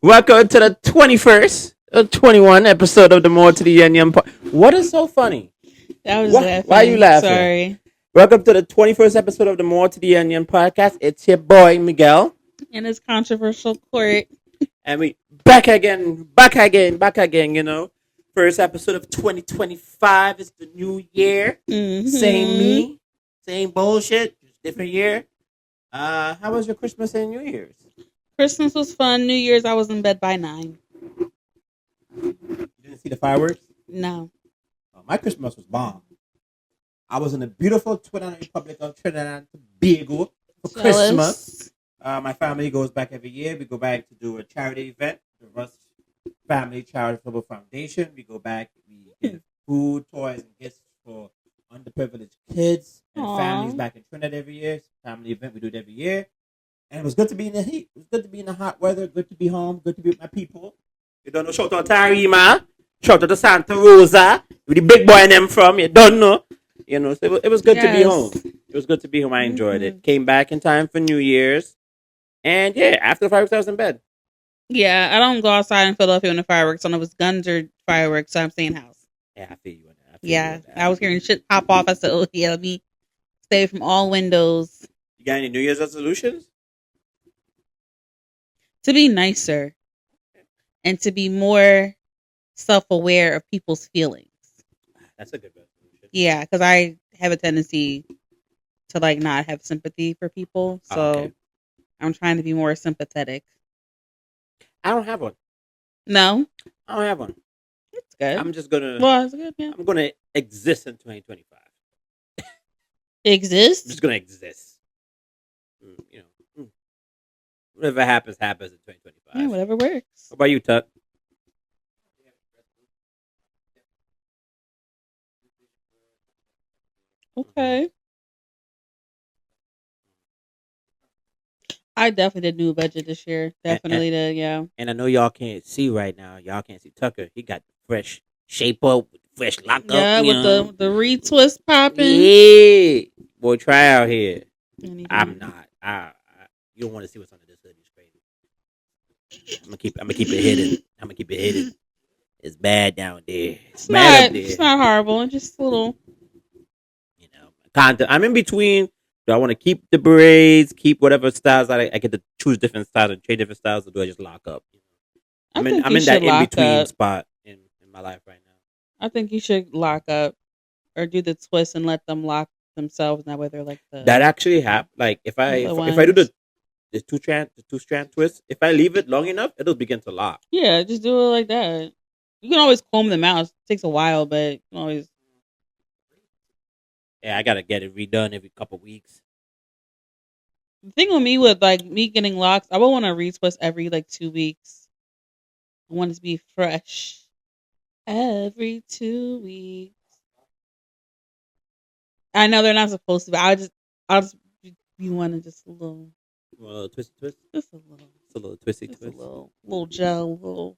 Welcome to the 21st, 21 episode of the More to the Onion. What is so funny? I was Why are you laughing. laughing? Sorry. Welcome to the 21st episode of the More to the Onion podcast. It's your boy, Miguel. And it's controversial court. And we back again. First episode of 2025 is the new year. Same Mm-hmm. me, same bullshit, just different year. How was your Christmas and New Year's? Christmas was fun. New Year's, I was in bed by 9. You didn't see the fireworks? No. My Christmas was bomb. I was in the beautiful Trinidad Republic of Trinidad and Tobago for Christmas. Jealous. My family goes back every year. We go back to do a charity event, the Russ Family Charitable Foundation. We go back, we give food, toys, and gifts for underprivileged kids and Aw. families back in Trinidad every year. It's a family event. We do it every year. And it was good to be in the heat. It was good to be in the hot weather. Good to be home. Good to be with my people. You don't know, shout out to Arima. Shout out to Santa Rosa. Where the big boy and them from. You don't know. So it was good to be Yes. home. It was good to be home. I enjoyed Mhm. it. Came back in time for New Year's. And yeah, after the fireworks, I was in bed. Yeah, I don't go outside in Philadelphia when the fireworks on. It was guns or fireworks, so I'm staying house. Yeah, I feel you on that. Yeah, I was hearing shit pop off. I said, oh, yeah, let me stay from all windows You got any New Year's resolutions? to be nicer and to be more self-aware of people's feelings. That's a good resolution. Yeah, because I have a tendency to like not have sympathy for people, so Okay. I'm trying to be more sympathetic. I don't have one. No, I don't have one. it's good. I'm just gonna. Well, it's good. Yeah, I'm gonna exist in 2025. it I'm exists. just gonna exist. Whatever happens in 2025. Yeah, whatever works. What about you, Tuck? Okay, I definitely did new budget this year. Definitely did. Yeah. And I know y'all can't see right now. Y'all can't see Tucker. He got the fresh shape up, fresh lock up. Yeah, with the retwist popping. Yeah, boy, try out here. And he I'm did. not. You don't want to see what's under this hood. It's crazy. I'm gonna keep it hidden. It's bad down there. It's bad up there. It's not horrible. It's just a little. I'm in between. Do I want to keep the braids? Keep whatever styles I get to choose different styles and trade different styles, or do I just lock up? I I'm think in you that should in lock between up. spot in my life right now. I think you should lock up or do the twist and let them lock themselves. That way they're like the That actually happen. Like if I do the two strand twist, if I leave it long enough, it'll begin to lock. yeah, just do it like that. You can always comb them out. It takes a while, but you can always. Yeah, I gotta get it redone every couple weeks. The thing with me like me getting locks, I would want to retwist every like 2 weeks. I want it to be fresh every 2 weeks. I know they're not supposed to, but I'll just be wanting just a little, Twisty twist. just a little, It's a little twisty just a twist. little gel, little.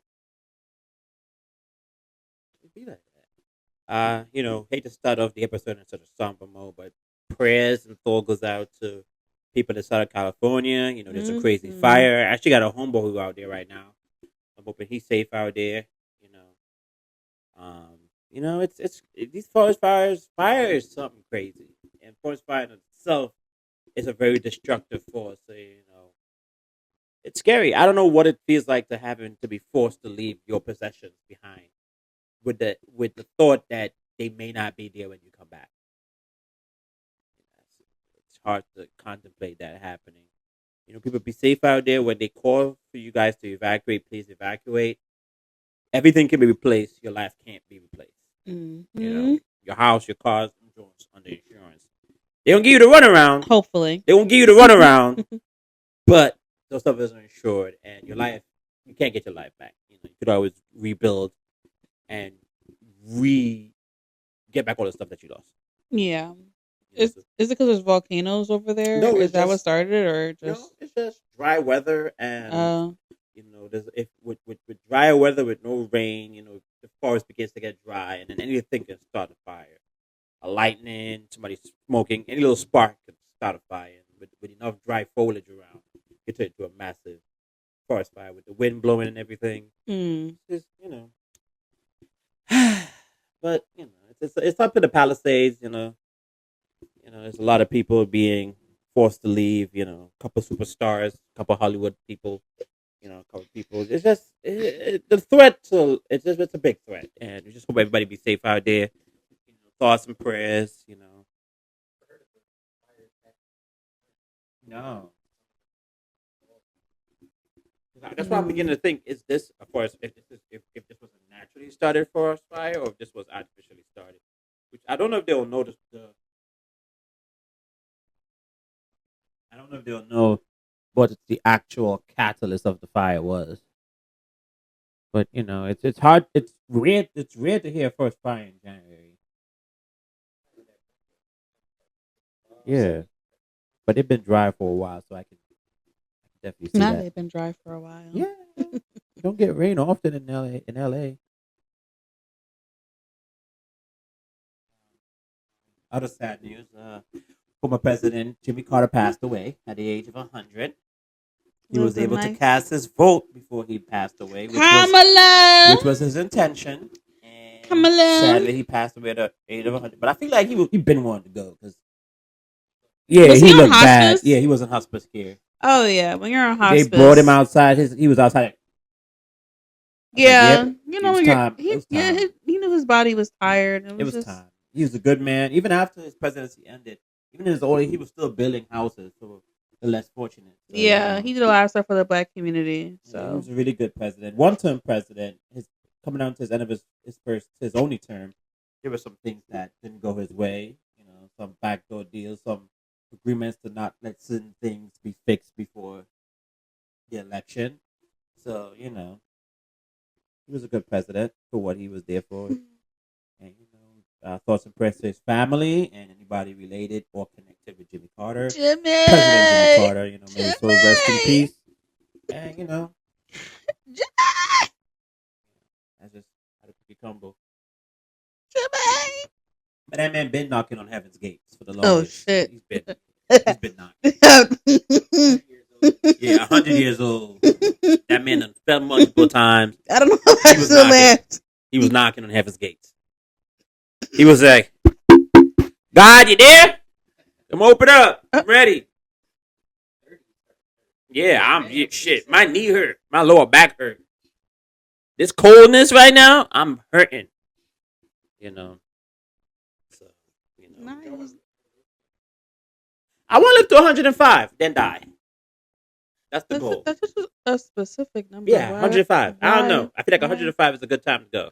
It'd be like that. Hate to start off the episode in such a somber mode, but prayers and thought goes out to people in Southern California. There's a crazy Mhm. fire. I actually got a homeboy who out there right now. I'm hoping he's safe out there. It's these forest fires. Fire is something crazy, and forest fire in itself is a very destructive force. So, it's scary. I don't know what it feels like to having to be forced to leave your possessions behind, with the thought that they may not be there when you come back. It's hard to contemplate that happening. People be safe out there when they call for you guys to evacuate. Please evacuate. Everything can be replaced. Your life can't be replaced. Mm-hmm. Your house, your cars, insurance under insurance. They don't give you the runaround. Hopefully, They won't give you the runaround, but those stuff isn't insured, and your life, you can't get your life back. You could always rebuild and get back all the stuff that you lost. yeah. You know, Is it because there's volcanoes over there? No, Is it's that what just- started it, or just? it's just dry weather, and Uh, there's if with dry weather with no rain, the forest begins to get dry, and then anything can start a fire. A lightning, somebody smoking, any little spark can start a fire. And with enough dry foliage around, it turns into a massive forest fire with the wind blowing and everything. Mm. Just but it's up to the Palisades. There's a lot of people being forced to leave. A couple superstars, a couple Hollywood people. A couple people. It's just the threat to it's a big threat, and we just hope everybody be safe out there. Thoughts and prayers. No, that's why I'm beginning to think: is this, of course, if this was a naturally started forest fire, or if this was artificially started? Which I don't know if they'll notice the. I don't know if they'll know what the actual catalyst of the fire was. But it's hard. It's rare. It's rare to hear a forest fire in January. Yeah, but it's been dry for a while, so I can definitely see Now that. they've been dry for a while. Yeah, you don't get rain often in LA. In LA, other sad news: former President Jimmy Carter passed away at the age of 100. He was Those are able to nice. cast his vote before he passed away, Kamala. which was his intention. And Kamala. sadly, he passed away at the age of 100. But I feel like he been wanting to go because yeah, Was he he on looked bad. hospice? Yeah, he was in hospice care. Oh yeah, when you're on They hospice, brought him outside. He was outside. I was like, Yeah, yep, you it know was you're time. It was time. he knew his body was tired. It It was was just time. He was a good man. Even after his presidency ended, even in his old age, he was still building houses for the less fortunate. So, yeah. He did a lot of stuff for the black community. yeah, he So was a really good president. One-term president. His coming down to his end of his only term, there were some things that didn't go his way. Some backdoor deals, some agreements to not let certain things be fixed before the election. So he was a good president for what he was there for. And thoughts and prayers to his family and anybody related or connected with Jimmy Carter, Jimmy, President Jimmy Carter. May his soul rest in Jimmy! peace. And Jimmy, I just had to be humble. Jimmy. But that man been knocking on heaven's gates for the Oh longest. shit! He's been knocking. Yeah, 100 years old. That man done fell multiple times. I don't know if He I was still knocking. laughed. He was knocking on heaven's gates. He was like, "God, you there? Come open up. I'm ready." Yeah, shit. My knee hurt. My lower back hurt. This coldness right now, I'm hurting. So, Nice. I want to live to 105, then die. That's the goal. That's just a specific number. Yeah, 105. I don't know. I feel like why? 105 is a good time to go.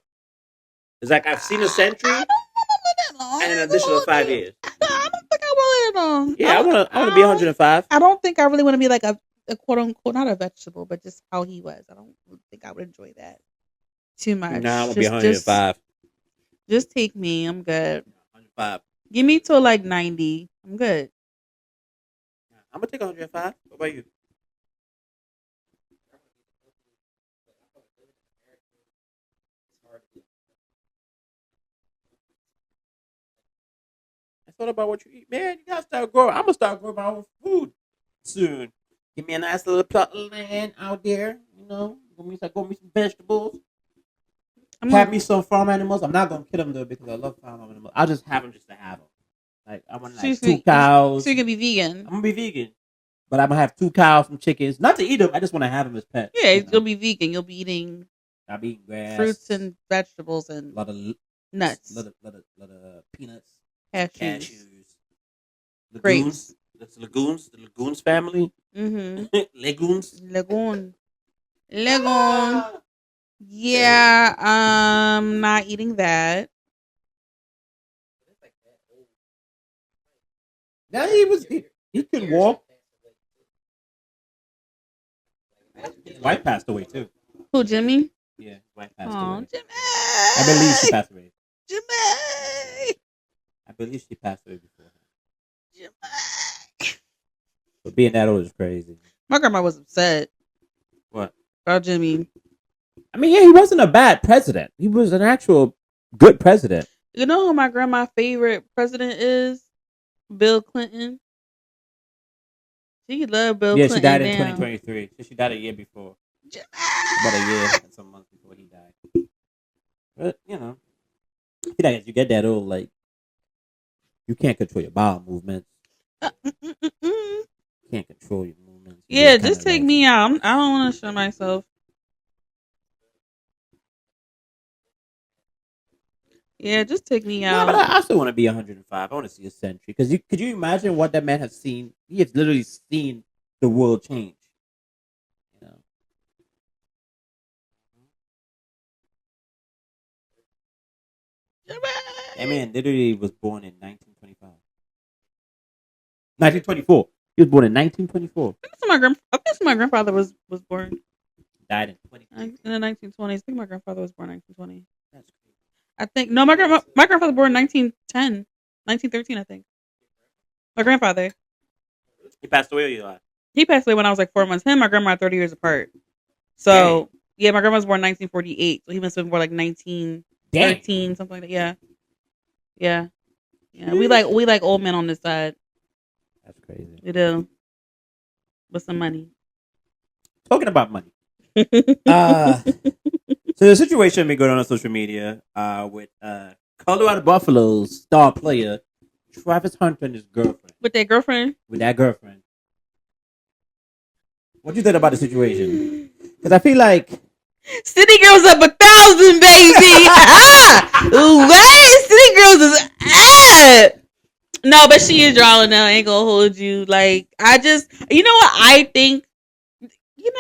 It's like I've seen a century I don't want that long. and an additional 5 years. I don't think I want that long. Yeah, I want to be 105. I don't think I really want to be like a quote unquote, not a vegetable, but just how he was. I don't think I would enjoy that too much. Nah, I want to be 105. Just take me. I'm good. 105. Give me till like 90. I'm good. I'm gonna take 105. What about you? I thought about what you eat, man. You gotta start growing. I'm gonna start growing my own food soon. Give me a nice little plot of land out there. Grow me some vegetables. Have me some farm animals. I'm not gonna kill them though because I love farm animals. I'll just have them just to have them. Like I want like 2 cows. So you're gonna be vegan. I'm gonna be vegan, but I'm gonna have 2 cows, some chickens. Not to eat them. I just want to have them as pets. Yeah, you'll be vegan. You'll be eating I'll be eating grass, fruits and vegetables and a lot of nuts, lot of peanuts, cashews. legumes. That's the Legumes family. Mm-hmm. Legumes. Legume. Yeah, I'm not eating that. Now he could walk. His wife passed away too. Who, Jimmy? Yeah, his wife passed Oh, away. Jimmy. I believe she passed away. Jimmy. I believe she passed away before. Jimmy. But being that old is crazy. My grandma was upset What? about Jimmy. I mean, yeah, he wasn't a bad president. He was an actual good president. You know who my grandma's favorite president is? Bill Clinton. She loved Bill Clinton. Yeah, she died in 2023. She died a year before. about a year and some months before he died. But I feel like as you get that old, like you can't control your bowel movements. You can't control your movements. Yeah, just take me out. I don't want to show myself. Yeah, just take me Yeah, but out. I still want to be 105. I want to see a century because could you imagine what that man has seen? He has literally seen the world change. You know, that man literally was born in 1925. 1924. He was born in 1924. I think my grandfather was born Died in in the 1920s. I think my grandfather was born in 1920. That's crazy. I think no, my grandfather was born in 1910, 1913. I think my grandfather. He passed away. Or you alive? He passed away when I was like 4 months. Him and my grandma are 30 years apart. So yeah, my grandma was born in 1948. So he must have been born like 1913, something like that. Yeah. We like old men on this side. That's crazy. We do. With some money. Talking about money. So the situation been going on social media with Colorado Buffaloes star player Travis Hunter and his girlfriend. With that girlfriend? With that girlfriend. What do you think about the situation? Because I feel like City Girls up 1,000, baby. What? City Girls is up. No, but she is drawing now. I ain't gonna hold you. Like, you know what I think? You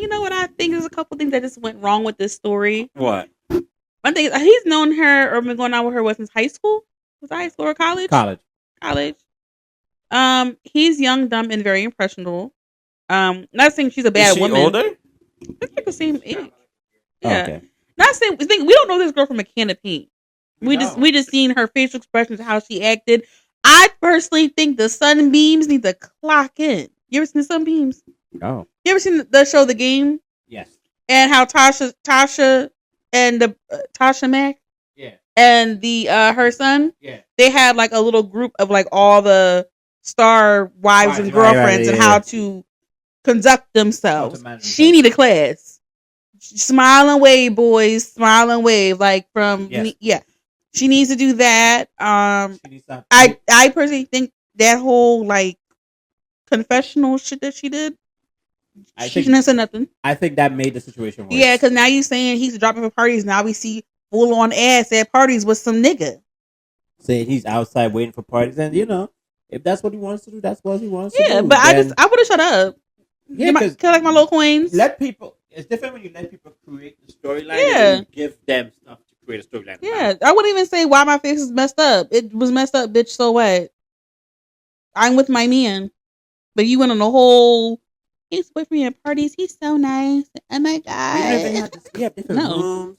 know what I think? There's a couple things that just went wrong with this story. What? One thing is he's known her or been going out with her since high school. Was it high school or college? College. He's young, dumb, and very impressionable. Not saying she's a bad woman. Older? It's like the same age. Yeah. Oh, okay. Not saying we don't know this girl from a can of paint. We just seen her facial expressions, how she acted. I personally think the Sunbeams need to clock in. You ever seen the Sunbeams? Oh. You ever seen the show The Game? Yes. And how Tasha and the Tasha Mack? Yeah. And the her son? Yeah. They had like a little group of like all the star wives and girlfriends and how to conduct themselves. She need a class. Smile and wave, boys. Smile and wave. Like she needs to do that. I personally think that whole like confessional shit that she did. She shouldn't have said nothing. I think that made the situation worse. Yeah, because now you saying he's dropping for parties. Now we see full on ass at parties with some nigga. Saying he's outside waiting for parties, and if that's what he wants to do, that's what he wants to do. Yeah, but I would have shut up. Yeah, because like my little coins. Let people. It's different when you let people create the storyline. Yeah, and you give them stuff to create a storyline. Yeah, I wouldn't even say why my face is messed up. It was messed up, bitch. So what? I'm with my man, but you went on a whole. He's with me at parties. He's so nice. Oh my god. We have different rooms.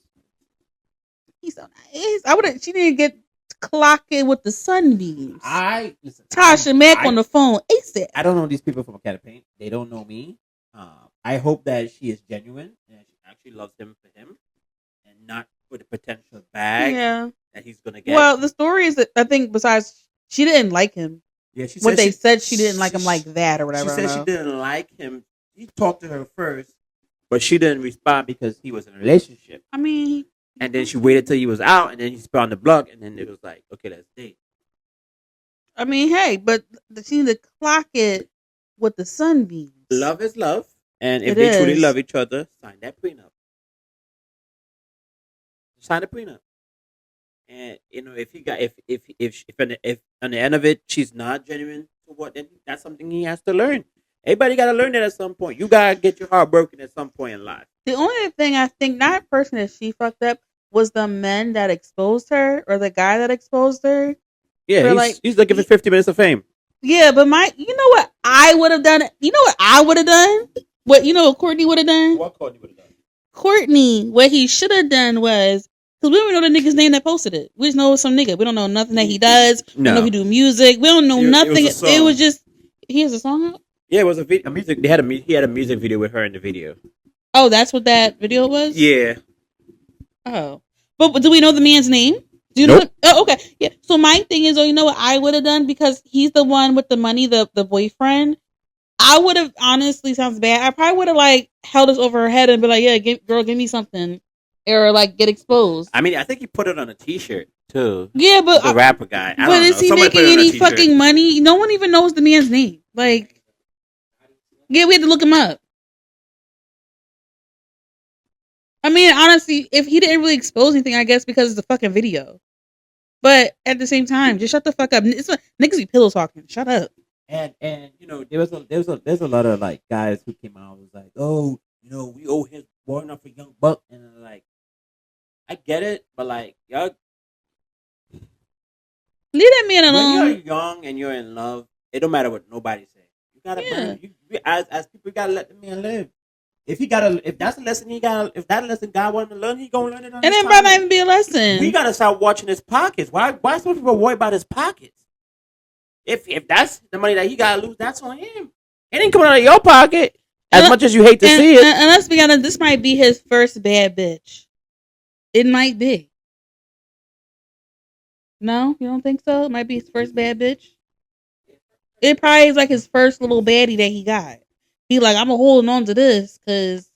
He's so nice. I would. She didn't get clocking with the Sunbeams. Tasha Mack on the phone. ASAP. I don't know these people from a can of paint. They don't know me. I hope that she is genuine and she actually loves him for him and not for the potential bag that he's gonna get. Well, the story is that I think besides she didn't like him. Yeah, she said she didn't like him like that or whatever. She said she didn't like him. He talked to her first, but she didn't respond because he was in a relationship. I mean, and then she waited till he was out, and then he spun the block, and then it was like, okay, let's date. I mean, hey, but she need to clock it with the Sunbeams. Love is love, and if they truly love each other, sign that prenup. Sign the prenup. And if on the end of it she's not genuine to what, then that's something he has to learn. Everybody got to learn that at some point. You gotta get your heart broken at some point in life. The only thing I think, not person that she fucked up, was the men that exposed her or the guy that exposed her. Yeah, he's looking for 50 minutes of fame. Yeah, but you know what I would have done? You know what I would have done? What Courtney would have done? What Courtney would have done? Courtney, what he should have done was. Because we don't know the nigga's name that posted it. We just know some nigga. We don't know nothing that he does. We don't know if he do music. We don't know nothing. It was just he has a song out? Yeah, it was a music. He had a music video with her in the video. Oh, that's what that video was? Yeah. Oh. But do we know the man's name? Do you know? Oh, okay. Yeah. So my thing is, you know what I would have done? Because he's the one with the money, the boyfriend. I would have honestly sounds bad. I probably would have like held us over her head and be like, "Yeah, girl, give me something," or like get exposed. I mean, I think he put it on a T-shirt too. Yeah, but the rapper guy. I but don't is know. he Somebody making any fucking money? No one even knows the man's name. Like, yeah, we had to look him up. I mean, honestly, if he didn't really expose anything, I guess because it's a fucking video. But at the same time, just shut the fuck up. It's niggas be pillow talking. Shut up. And you know, there's a lot of like guys who came out and was like, oh, you know, we owe his boy enough for Young Buck, and I'm like, I get it, but like, y'all, leave that man alone. When you're young and you're in love, it don't matter what nobody says. You gotta burn. You as people, you gotta let the man live. If that's a lesson if that lesson God wanted to learn, he gonna learn it. And it might not even be a lesson. We gotta start watching his pockets. Why some people worry about his pockets? If that's the money that he gotta lose, that's on him. It ain't coming out of your pocket. As much as you hate to see it. And let's be honest, this might be his first bad bitch. It might be. No, you don't think so? It might be his first bad bitch. It probably is like his first little baddie that he got. He like, I'm holding on to this because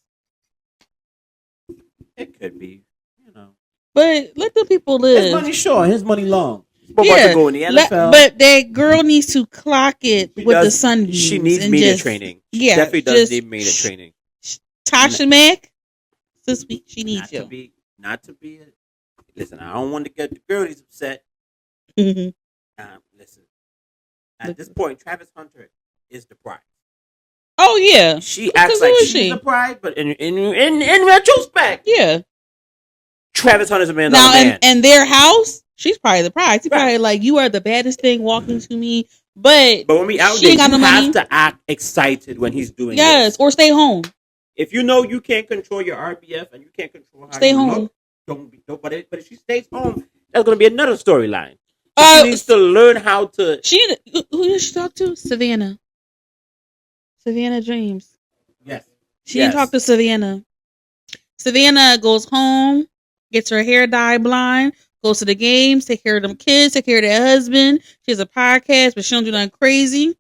it could be, you know. But let the people live. His money short, his money long. Yeah, to go in the NFL. But that girl needs to clock it with the sunbeams. She needs media training. She definitely does need media training. Tasha Mack, this week she needs you. Not to be. Listen, I don't want to get the girlies upset. Mm-hmm. Listen, at this point, Travis Hunter is the prize. Oh yeah, she acts like she's the prize, but in retrospect, yeah, Travis Hunter's a man. Now, and their house, she's probably the prize. He's probably like, you are the baddest thing walking to me. But when we out there, you have to act excited when he's doing this. Or stay home. If you know you can't control your RBF and you can't control how stay you home. Look, but if she stays home, that's going to be another storyline. She needs to learn how to. Who did she talk to? Savannah Dreams. Yes. She didn't talk to Savannah. Savannah goes home, gets her hair dyed blonde, goes to the games, take care of them kids, take care of their husband. She has a podcast, but she don't do nothing crazy.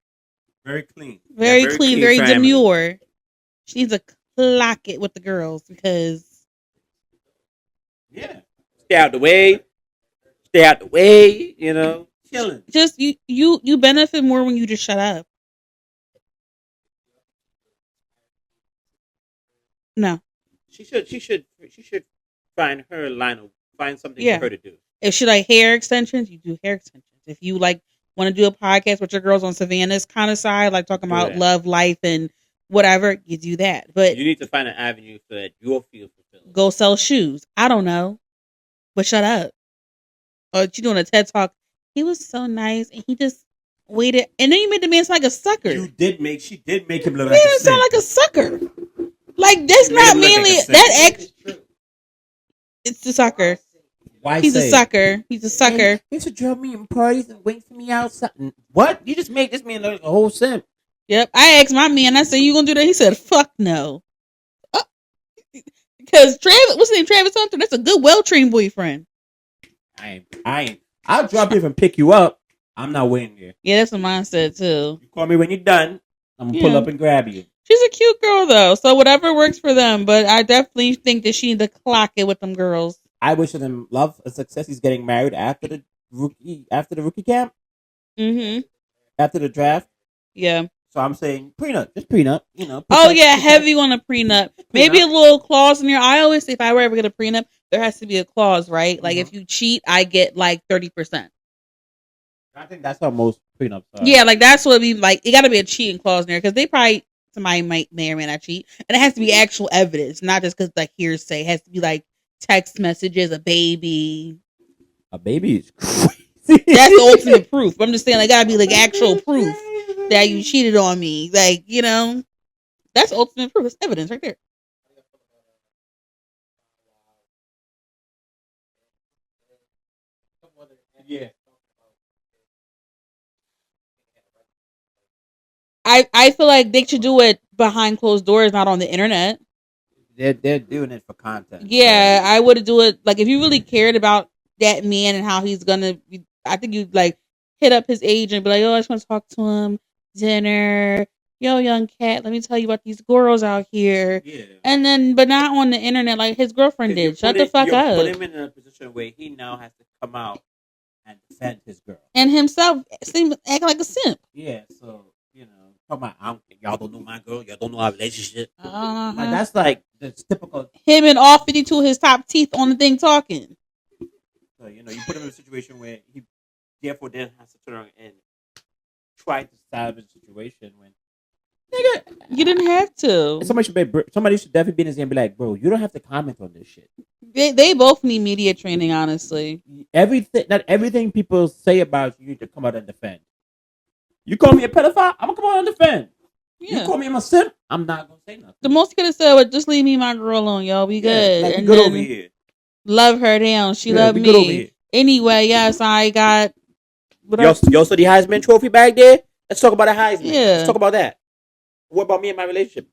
Very clean. Very clean, very demure. She needs to clock it with the girls because. Yeah. Stay out the way, you know. Chilling. Just you benefit more when you just shut up. No. She should find her line of find something for her to do. If she like hair extensions, you do hair extensions. If you like want to do a podcast with your girls on Savannah's kind of side, like talking about love, life, and whatever, you do that. But you need to find an avenue so that you'll feel fulfilled. Go sell shoes. I don't know. But shut up. Or you doing a TED Talk. He was so nice and he just waited. And then you made the man sound like a sucker. She did make him look like a sucker. Sound like a sucker. Like that's not mainly that it's the sucker. Why he's a sucker. He's a sucker. He used to drive me in parties and wait for me outside. What? You just made this man look like a whole simp. Yep. I asked my man, I said, you gonna do that? He said, fuck no. Because Travis, what's his name? Travis Hunter. That's a good, well-trained boyfriend. I ain't. I'll drop you and pick you up. I'm not waiting here. Yeah, that's what mine said too. You call me when you're done. I'm gonna pull up and grab you. She's a cute girl though, so whatever works for them. But I definitely think that she needs to clock it with them girls. I wish him love and success. He's getting married after the rookie camp. Mm-hmm. After the draft. Yeah. So I'm saying prenup, just prenup. You know. Heavy on a prenup. Maybe a little clause in there. I always say if I were ever get a prenup, there has to be a clause, right? Like if you cheat, I get like 30%. I think that's how most prenups are. Yeah, like that's what we like. It got to be a cheating clause in there because somebody may or may not cheat, and it has to be actual evidence, not just because like hearsay. It has to be like text messages, a baby. A baby is crazy. That's the ultimate proof. I'm just saying, like, gotta be like actual proof that you cheated on me. Like, you know, that's ultimate proof. That's evidence right there. Yeah. I feel like they should do it behind closed doors, not on the internet. They're doing it for content. Yeah, I would do it. Like, if you really cared about that man and how he's gonna, I think you'd like hit up his agent, be like, "Oh, I just want to talk to him, dinner, yo, young cat, let me tell you about these girls out here. Yeah. And then, but not on the internet like his girlfriend did. Shut the fuck up. Put him in a position where he now has to come out and defend his girl. And himself act like a simp. Yeah, so, y'all don't know my girl, y'all don't know our relationship. Like, that's like the typical. Him and all 52 of his top teeth on the thing talking. So, you put him in a situation where he therefore then has to turn around and try to salvage the situation when. Nigga, you didn't have to. Somebody should definitely be in his ear and be like, bro, you don't have to comment on this shit. They both need media training, honestly. Not everything people say about you to come out and defend. You call me a pedophile, I'm gonna come out and defend. Yeah. You call me a simp, I'm not gonna say nothing. The most you could have said was just leave me my girl alone, y'all. We good. Like, and good over here. Love her down. She loved me. Good over here. Anyway, yes, I got. Yo, so the Heisman Trophy back there. Let's talk about the Heisman. Yeah. Let's talk about that. What about me and my relationship?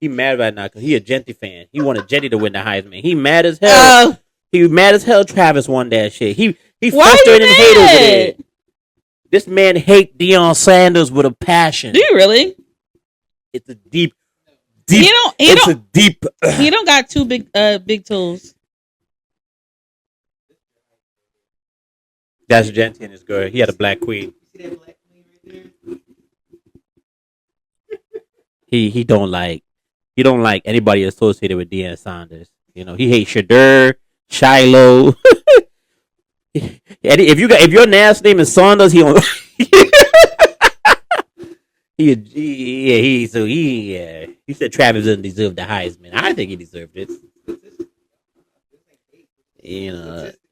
He mad right now because he a Genty fan. He wanted Genty to win the Heisman. He mad as hell. He mad as hell. Travis won that shit. He frustrated and hate over there. This man hate Deion Sanders with a passion. Do you really? It's a deep. He don't got two big toes. That's Genty and his girl. He had a black queen. You see that black queen right there? He don't like anybody associated with Deion Sanders. He hates Shadur, Shiloh. If your last name is Saunders, he don't. He said Travis doesn't deserve the Heisman. I think he deserved it.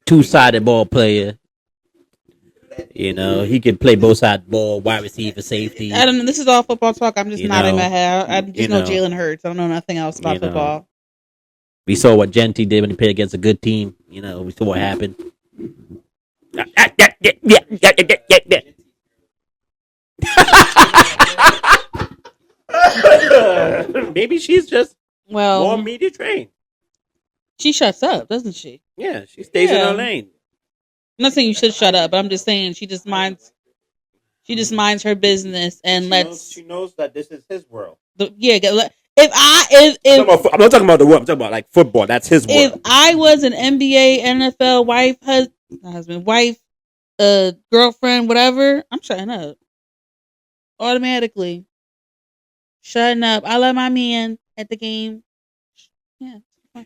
Two-sided ball player. He can play both sides ball, wide receiver, safety. I don't know. This is all football talk. I'm just nodding my head. I just know Jalen Hurts. I don't know nothing else about football. We saw what Genty did when he played against a good team. We saw what happened. Maybe she's just more media trained. She shuts up, doesn't she? Yeah, she stays in her lane. I'm not saying you should shut up, but I'm just saying she just minds her business and she knows that this is his world. I'm not talking about the world. I'm talking about like football. That's his world. If I was an NBA, NFL wife, girlfriend, whatever, I'm shutting up automatically. Shutting up. I love my man at the game. Yeah.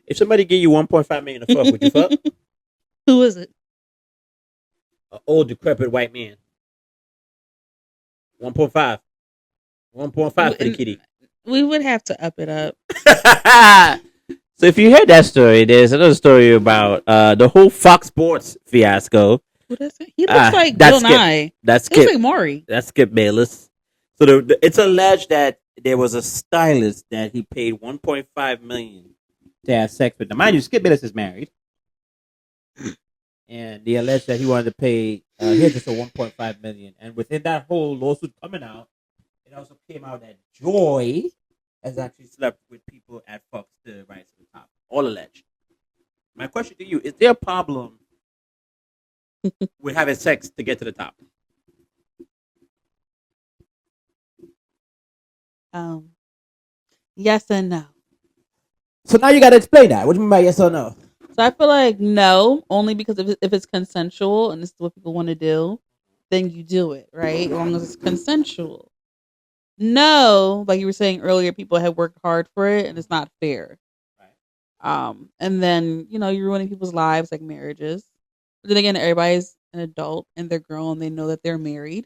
If somebody give you $1.5 million to fuck, would you fuck? Who is it? An old decrepit white man. 1.5. 1.5 for the kitty. We would have to up it up. So if you heard that story, there's another story about the whole Fox Sports fiasco. What is it? He looks like Bill Nye. He looks like Maury. That's Skip Bayless. So it's alleged that there was a stylist that he paid $1.5 million to have sex with. Now, mind you, Skip Bayless is married. And they alleged that he wanted to pay just a $1.5 million. And within that whole lawsuit coming out, it also came out that Joy has actually slept with people at Fox to rise to the top. All alleged. My question to you, is there a problem with having sex to get to the top? Yes and no. So now you got to explain that. What do you mean by yes or no? So I feel like no, only because if it's consensual and this is what people want to do, then you do it, right? As long as it's consensual. No, like you were saying earlier, people have worked hard for it and it's not fair. Right. And then, you're ruining people's lives like marriages. But then again, everybody's an adult and they're grown and they know that they're married.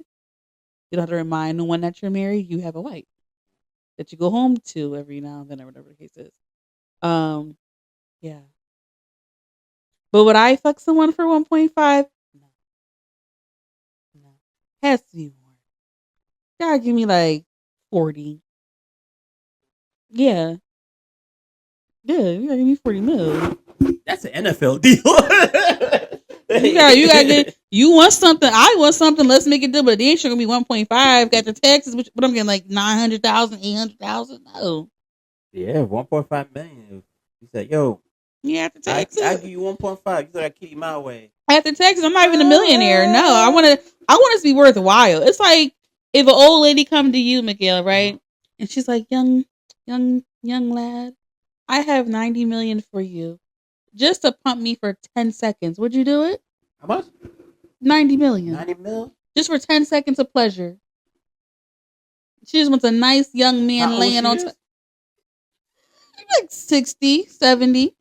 You don't have to remind no one that you're married. You have a wife that you go home to every now and then or whatever the case is. Yeah. But would I fuck someone for 1.5? No. Has to be more. Gotta give me like 40. Yeah. Yeah, you gotta give me 40 mil. That's an NFL deal. you gotta get, you want something, I want something, let's make it deal, but the ain't sure gonna be 1.5. Got the taxes, but I'm getting like 900,000, 800,000. No. Yeah, 1.5 million. He said, yo. Yeah, after taxes. I give you 1.5. You said I keep my way. After taxes, I'm not even a millionaire. No, I want it to be worthwhile. It's like if an old lady come to you, Miguel, right, and she's like, young lad, I have 90 million for you, just to pump me for 10 seconds. Would you do it? How much? 90 million. 90 mil? Just for 10 seconds of pleasure. She just wants a nice young man laying on top. Like 60, 70.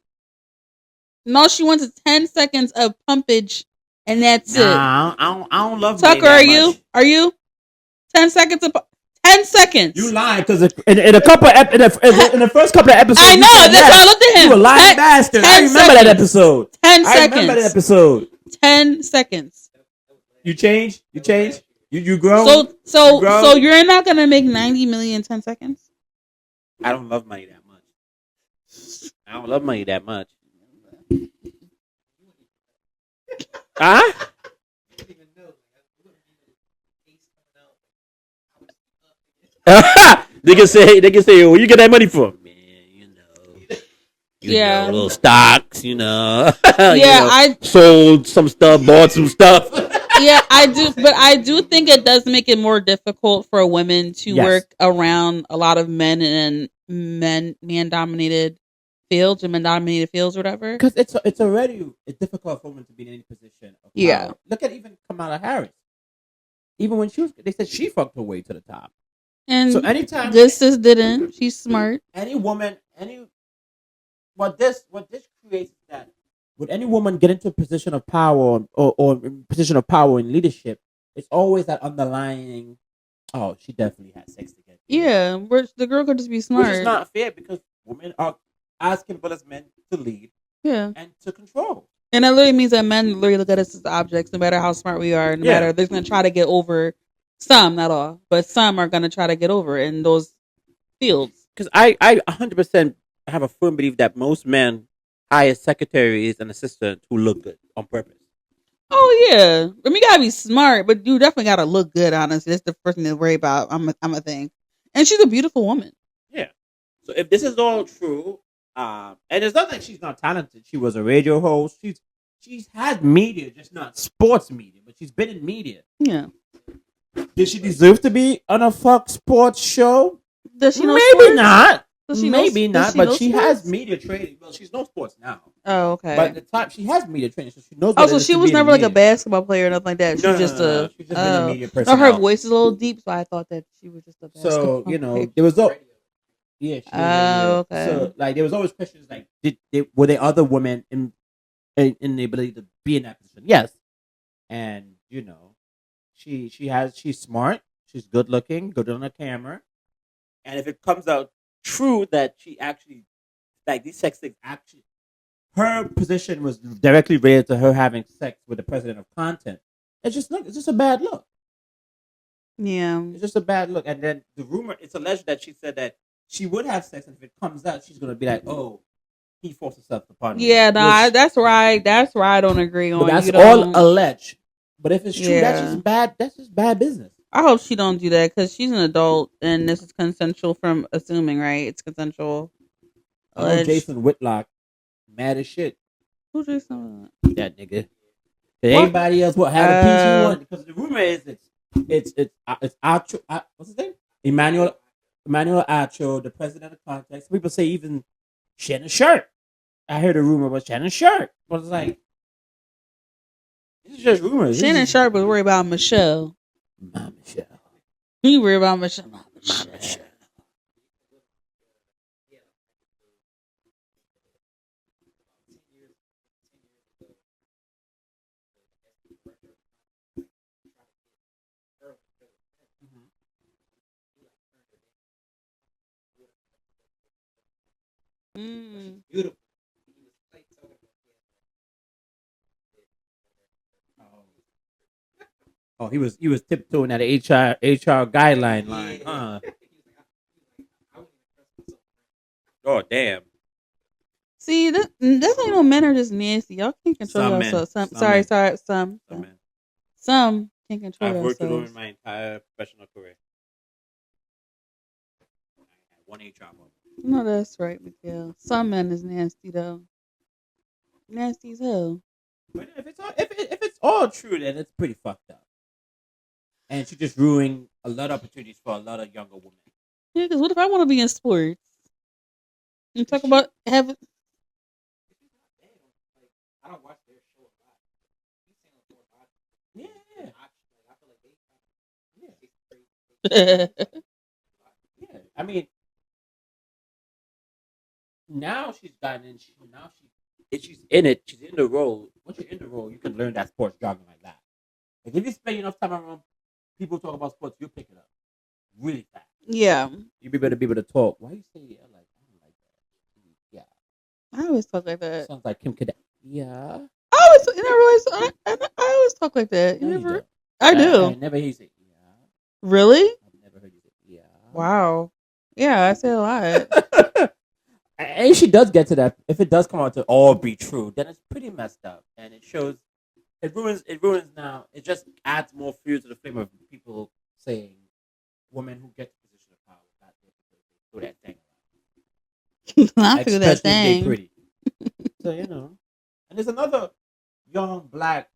No, she wants 10 seconds of pumpage, and that's it. I don't love Tucker, are you? 10 seconds of 10 seconds. You lied because in a couple in the first couple of episodes. I know. That's why I looked at him. You a lying bastard. I remember that episode. 10 seconds. I remember that episode. 10 seconds. You changed. You grown. So you're not gonna make 90 million in 10 seconds. I don't love money that much. Huh? They can say, where you get that money from? Man, you know, little stocks, Yeah, I sold some stuff, bought some stuff. Yeah, I do, but I do think it does make it more difficult for women to work around a lot of men and man-dominated fields or men-dominated fields or whatever. Because it's already difficult for women to be in any position of power. Yeah. Look at even Kamala Harris. Even when they said she fucked her way to the top. And so anytime this didn't. She's smart. Any woman, what this creates is that would any woman get into a position of power or position of power in leadership, it's always that underlying, oh, she definitely had sex to get there. Yeah, where the girl could just be smart. Which is not fair because women are asking for us men to lead and to control. And that literally means that men literally look at us as objects, no matter how smart we are, no matter, they're going to try to get over, some, not all, but some are going to try to get over in those fields. Because I 100% have a firm belief that most men hire secretaries and assistants who look good on purpose. Oh yeah, I mean, you gotta be smart, but you definitely gotta look good. Honestly, that's the first thing to worry about. I'm a thing, and she's a beautiful woman. Yeah. So if this is all true, and it's not like she's not talented. She was a radio host. She's had media, just not sports media, but she's been in media. Yeah. Did she deserve to be on a Fox Sports show? Does she know Maybe sports? Not. Maybe not, but she has media training. Well, she's no sports now. Oh, okay. But at the time, she has media training, so she knows. Oh, so she was never like a basketball player or nothing like that. She's just she's just been a media person. No, her voice is a little deep, so I thought that she was just a basketball player. There was okay. So there was always questions like, were there other women in the ability to be in that position? Yes, and she's smart, she's good looking, good on the camera, and if it comes out true that she actually, these sex things actually, her position was directly related to her having sex with the president of content. It's just a bad look. Yeah, it's just a bad look. And then the rumor, it's alleged that she said that she would have sex, and if it comes out, she's gonna be like, "Oh, he forced himself upon me." Yeah, no, that's where I don't agree on. But that's all alleged. But if it's true, that's just bad. That's just bad business. I hope she don't do that because she's an adult and this is consensual. From assuming, right? It's consensual. Jason Whitlock, mad as shit. Who's Jason? That nigga. Anybody else will have a piece he want? Because the rumor is it's Acho. What's his name? Emmanuel Acho, the president of Context. People say even Shannon Sharp. I heard a rumor about Shannon Sharp. But it's like, this is just rumors. Shannon Sharp was worried about Michelle. My Michelle. He worried about Michelle. My Michelle. Beautiful. Oh, he was tiptoeing at the HR guideline line, huh? Oh, damn. See, that's why men are just nasty. Y'all can't control yourself. Some can't control themselves. I've worked with them in my entire professional career. One HR moment. No, that's right, Miguel. Some men is nasty though. Nasty as hell. But if it's all true, then it's pretty fucked up. and she just ruined a lot of opportunities for a lot of younger women. Yeah, because what if I want to be in sports? You talk about having. I don't watch their show a lot. Yeah. Yeah. I mean, now she's gotten in. If she's in it. She's in the role. Once you're in the role, you can learn that sports jargon like that. Like if you spend enough time around people talk about sports, you'll pick it up really fast. Yeah. You'll be able to talk. Why you say yeah? Like I don't like that. Yeah. I always talk like that. Sounds like Kim Kardashian. Yeah. I always talk like that. No, You you never. don't. I do. I never hear you say yeah. Really? I've never heard you say yeah. Wow. Yeah, I say a lot. And she does get to that. If it does come out to all be true, then it's pretty messed up, and it shows. It ruins now. It just adds more fuel to the flame of people saying women who get to position of power got there because they do that thing. I feel that thing. Pretty. So and there's another young black,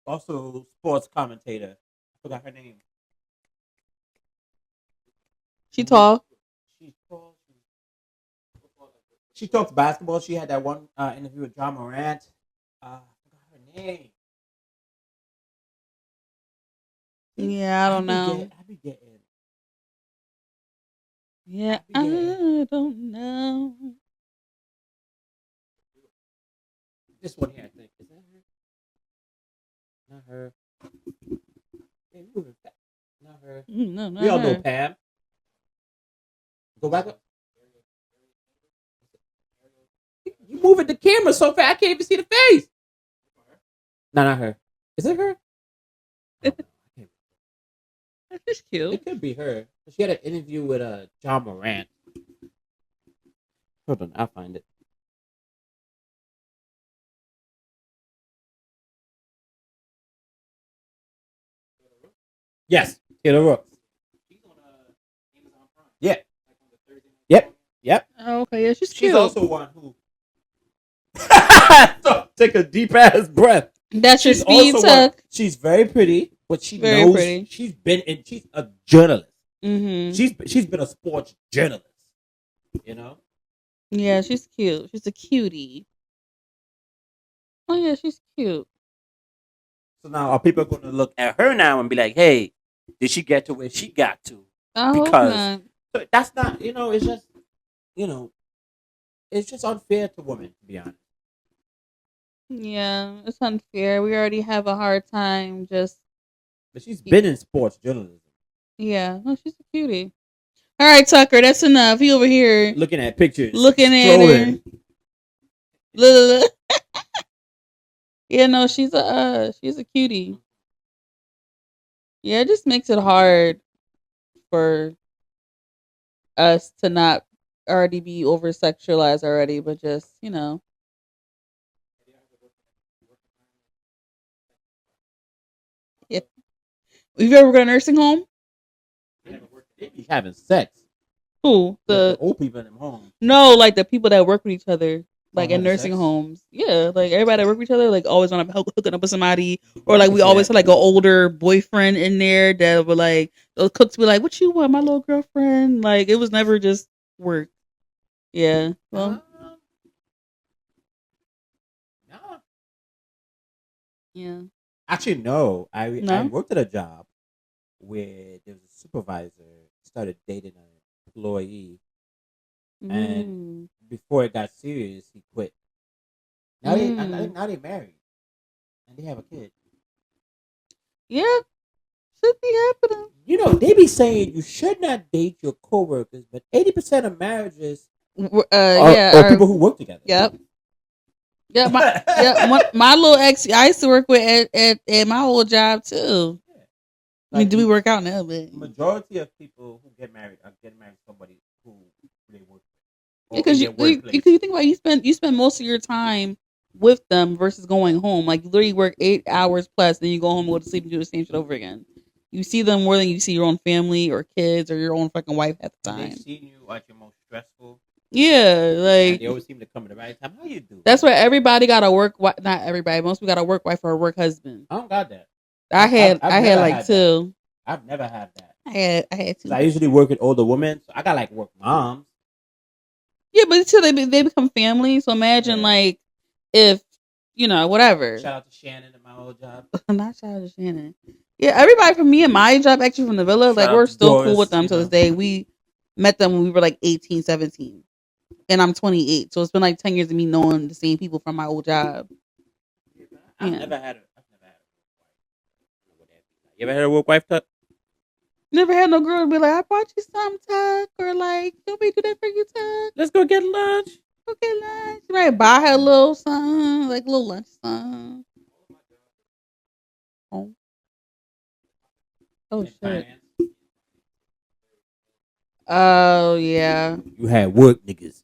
also sports commentator. I forgot her name. She tall. She's tall. She talks basketball. She had that one interview with John Morant. I forgot her name. Yeah, I don't know. I be getting. Yeah, I don't know. This one here, I think. Is that her? Not her. Hey, moving back. Not her. No, we all know Pam. Go back up. You moving the camera so fast I can't even see the face. No, not her. Is it her? That's cute. It could be her. She had an interview with John Morant. Hold on, I'll find it. Yes, Taylor Rooks. She's on Amazon Prime. Yeah. Yep. Oh, okay, yeah, she's cute. She's also one who take a deep ass breath. That's your speed tuck. She's very pretty, but she's she's a journalist. Mm-hmm. She's been a sports journalist. Yeah, she's cute. She's a cutie. Oh yeah, she's cute. So now are people going to look at her now and be like, "Hey, did she get to where she got to?" Because that's not, it's just, it's just unfair to women, to be honest. Yeah, it's unfair. We already have a hard time just. But she's been in sports journalism. Yeah, no, she's a cutie. All right, Tucker, that's enough. He over here looking at pictures, looking at her. Yeah, no, she's a cutie. Yeah, it just makes it hard for us to not already be over sexualized already, but just Yeah. Have you ever worked at a nursing home? They be having sex. Who? The old people in them homes. No, like the people that work with each other. Like in nursing homes. Yeah, like everybody that work with each other, like always want to hooking up with somebody. Or like we always had like an older boyfriend in there that were like, those cooks be like, "What you want, my little girlfriend?" Like it was never just work. Yeah. Well. No. Yeah. Actually, no. I worked at a job where there was a supervisor started dating an employee. And before it got serious, he quit. Now they married, and they have a kid. Yeah, should be happening. They be saying you should not date your coworkers, but 80% of marriages are people who work together. Yep. Yeah, my little ex I used to work with at my old job too. Yeah. I mean, do we work out now? But majority of people who get married are getting married to somebody who they work with. Because you think about it, you spend most of your time with them versus going home. Like you literally work 8 hours plus, then you go home and go to sleep and do the same shit over again. You see them more than you see your own family or kids or your own fucking wife at the time. They've seen you at your most stressful. Yeah, like and they always seem to come at the right time. How you do? That's why everybody got to work. Not everybody. Most people got to work wife or work husband. I don't got that. I had like had two. That. I've never had that. I had two. I usually work with older women, so I got like work moms. Yeah, but until they become family. So imagine like if whatever. Shout out to Shannon at my old job. Not shout out to Shannon. Yeah, everybody from me and my job actually from the villa, like we're still Doris, cool with them to this day. We met them when we were like 18, 17. And I'm 28, so it's been like 10 years of me knowing the same people from my old job. I've never had a You ever had a work wife tuck? Never had no girl be like, I bought you some tuck, or like, don't we do that for you, tuck? Let's go get lunch. Go get lunch. You might buy her a little something, like a little lunch something. Oh shit. Oh yeah. You had work niggas.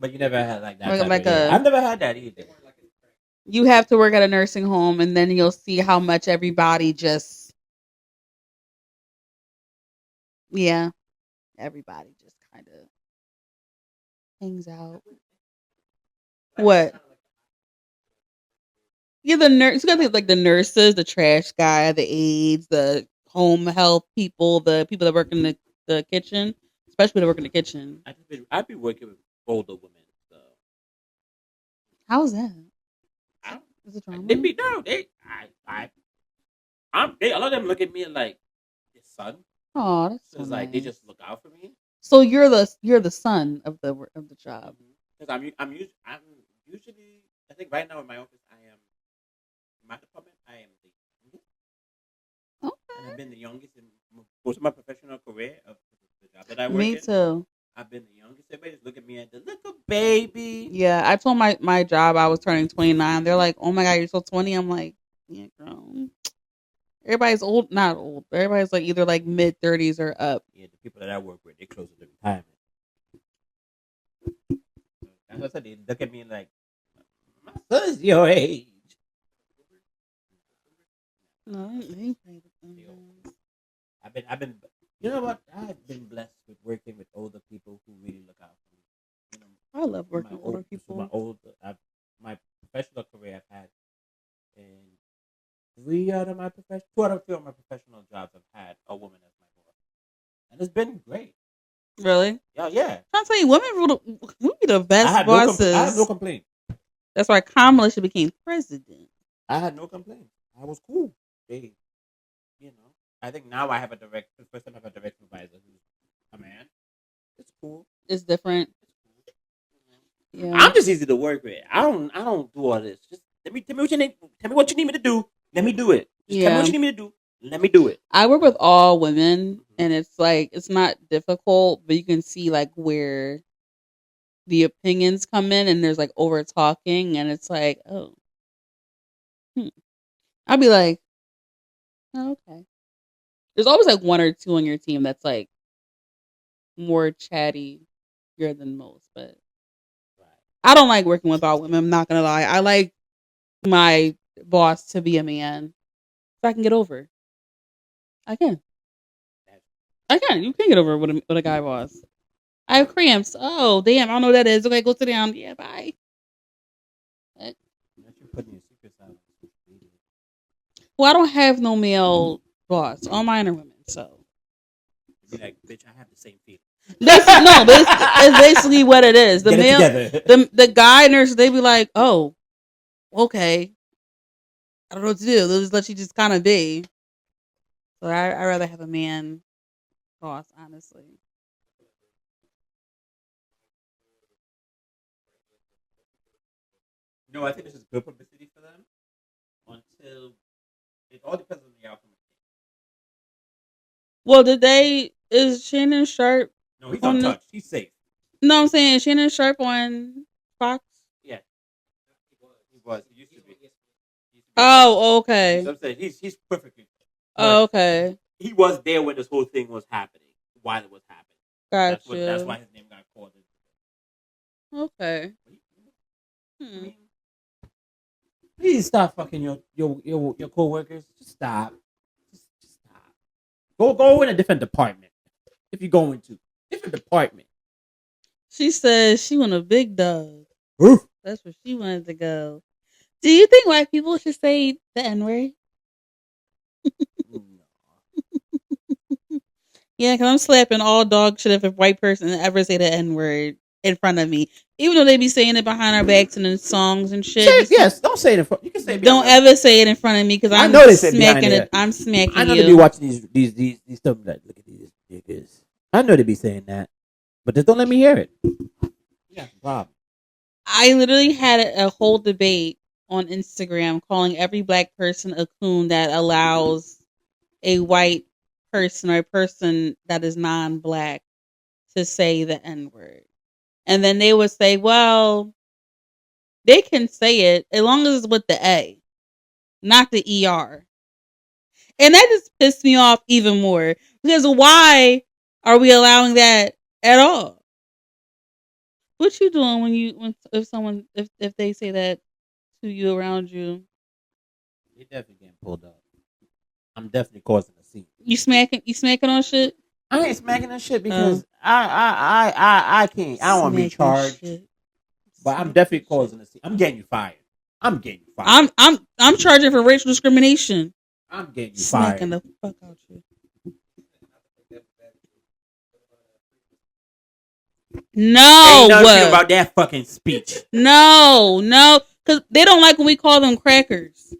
But you never had like that. I've never had that either. You have to work at a nursing home, and then you'll see how much everybody just. Yeah, everybody just kind of hangs out. What? Yeah, the nurse. You got things like the nurses, the trash guy, the aides, the home health people, the people that work in the kitchen, especially that work in the kitchen. I'd be working with older women. So. How's that? Is it drama? They be no. A lot of them look at me like your son. Oh, that's so it's nice. Like they just look out for me. So you're the son of the job. Because I'm usually I think right now in my office I am in my department I am the youngest. Okay. And I've been the youngest in most of my professional career of the job that I work in. Me too. I've been the youngest. Everybody just look at me and the little baby. Yeah, I told my job I was turning 29. They're like, "Oh my god, you're so 20." I'm like, "Yeah, girl." Everybody's old, not old. But everybody's like either like mid 30s or up. Yeah, the people that I work with, they closer to retirement. That's what I said. They look at me and like, my son's your age. No, they I've been. You know what? I've been blessed with working with older people who really look out for me. I love working with older people. My professional career I've had, and 2 out of 3 of my professional jobs I've had a woman as my boss, and it's been great. Really? Yeah. I'm trying to tell you, women would be the best bosses. I had no complaint. That's why Kamala should became president. I had no complaint. I was cool. I think now I have the first time I have a direct supervisor who's a man. It's cool. It's different. Yeah. I'm just easy to work with. I don't do all this. Just tell me what you need. Tell me what you need me to do. Let me do it. Just tell me what you need me to do. Let me do it. I work with all women, and it's like it's not difficult, but you can see like where the opinions come in, and there's like over talking, and it's like, oh, I'll be like, oh, okay. There's always like one or two on your team that's like more chattier than most, but I don't like working with all women. I'm not gonna lie. I like my boss to be a man, so I can get over. I can. You can get over with a guy boss. I have cramps. Oh damn! I don't know what that is. Okay, go sit down. Yeah, bye. Well, I don't have no male boss. All mine are women, so. Be like, bitch, I have the same feeling. But it's basically what it is. The male, the guy nurse, they be like, oh, okay. I don't know what to do. They'll just let you just kind of be. So I rather have a man boss, honestly. No, I think this is good publicity for them. Until it all depends on the outcome. Well, is Shannon Sharp? No, he's untouched. He's safe. No, I'm saying Shannon Sharp on Fox. Yeah, he was. He used to be. Oh, okay. So I'm saying he's perfectly. Oh, okay. He was there when this whole thing was happening. While it was happening. Gotcha. That's why his name got called. Okay. Please stop fucking your coworkers. Just stop. Just stop. Go in a different department. If you're going to different department. She says she want a big dog. Oof. That's where she wanted to go. Do you think white people should say the N-word? Yeah, because I'm slapping all dog shit if a white person ever say the N-word in front of me. Even though they be saying it behind our backs and in songs and shit. Yes, don't say it in front. You can say it behind. Don't ever say it in front of me because I'm smacking it. I'm smacking you. I know they be watching these stuff like, look at these niggas. I know they be saying that, but just don't let me hear it. Yeah, problem. I literally had a whole debate on Instagram calling every black person a coon that allows a white person or a person that is non-black to say the N-word. And then they would say, well, they can say it as long as it's with the A, not the ER. And that just pissed me off even more. Because why are we allowing that at all? What you doing if they say that to you around you? You're definitely getting pulled up. I'm definitely causing a scene. You smacking on shit? I ain't smacking on shit because I can't. I don't want to be charged. But I'm definitely causing a scene. I'm getting you fired. I'm charging for racial discrimination. I'm getting you smacking fired. The fuck out you. No, ain't nothing about that fucking speech. No, because they don't like when we call them crackers,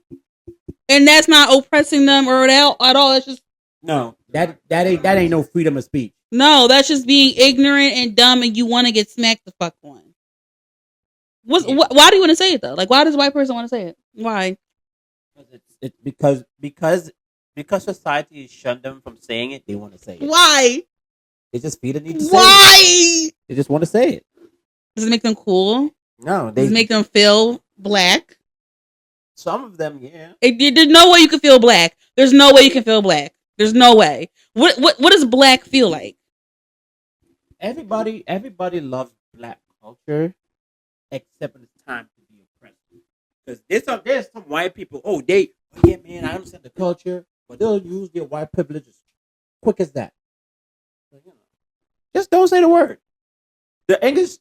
and that's not oppressing them or at all. It's just no. That ain't no freedom of speech. No, that's just being ignorant and dumb, and you want to get smacked the fuck on. Why do you want to say it though? Like, why does a white person want to say it? Why? Because society has shunned them from saying it. They want to say it. Why? They just feel the need to say it. Why? They just want to say it. Does it make them cool? No. Does it make them feel black? Some of them, yeah. There's no way you can feel black. There's no way you can feel black. There's no way. What does black feel like? Everybody loves black culture, except when it's time to be oppressed. Because there's some white people. Yeah, man, I understand the culture, but they'll use their white privileges quick as that. So, just don't say the word. The English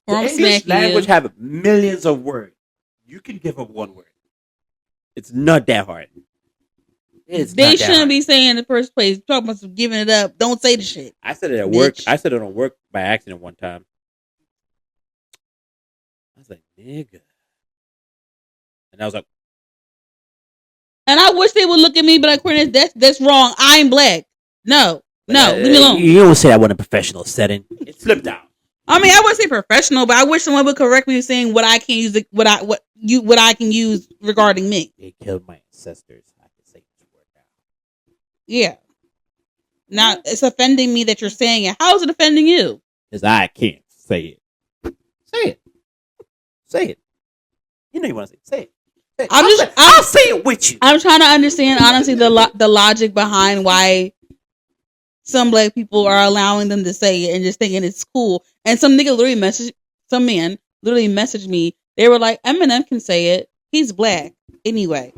language have millions of words. You can give up one word. It's not that hard. They shouldn't be saying in the first place. Talking about giving it up. Don't say the shit. I said it at work. I said it on work by accident one time. I was like, nigga. And I was like, and I wish they would look at me, but like, Courtney, that's wrong. I'm black. No, leave me alone. You don't say that in a professional setting. It slipped out. I mean, I wouldn't say professional, but I wish someone would correct me saying what I can use, what I can use regarding me. They killed my ancestors. I can say this word now. Yeah. Now it's offending me that you're saying it. How is it offending you? Because I can't say it. Say it. You know you want to say it. Say it. I'll say it with you. I'm trying to understand honestly the logic behind why some black people are allowing them to say it and just thinking it's cool. And some man literally messaged me. They were like, Eminem can say it. He's black. Anyway.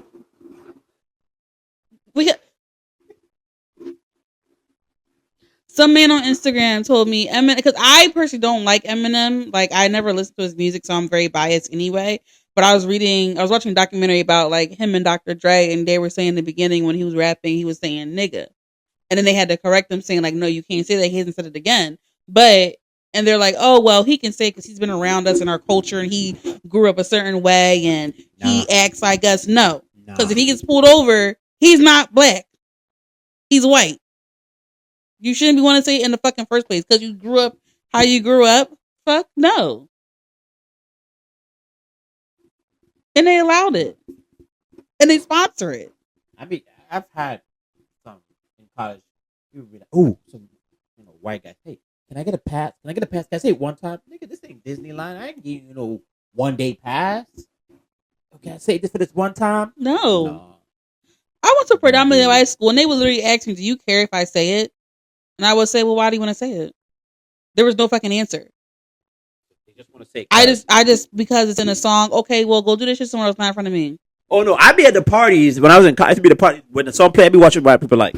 Some man on Instagram told me Eminem, because I personally don't like Eminem. Like, I never listened to his music, so I'm very biased anyway. But I was watching a documentary about like him and Dr. Dre, and they were saying in the beginning when he was rapping, he was saying nigga. And then they had to correct them saying like, no, you can't say that. He hasn't said it again. And they're like, oh, well, he can say it because he's been around us in our culture and he grew up a certain way and he acts like us. No. Because if he gets pulled over, he's not black. He's white. You shouldn't be wanting to say it in the fucking first place because you grew up how you grew up. Fuck no. And they allowed it. And they sponsor it. I mean, I've had some in college. People be like, some white guy. Hey, can I get a pass? Can I say it one time? Nigga, this ain't Disneyland. I ain't give you 1 day pass. Okay, I say this for this one time? No. I went to a predominantly white school and they would literally ask me, do you care if I say it? And I would say, well, why do you want to say it? There was no fucking answer. They just want to say it. I just, because it's in a song, okay, well, go do this shit somewhere else, not in front of me. Oh, no, I'd be at the parties. When I was in college, I'd be at the party. When the song played, I'd be watching white people like.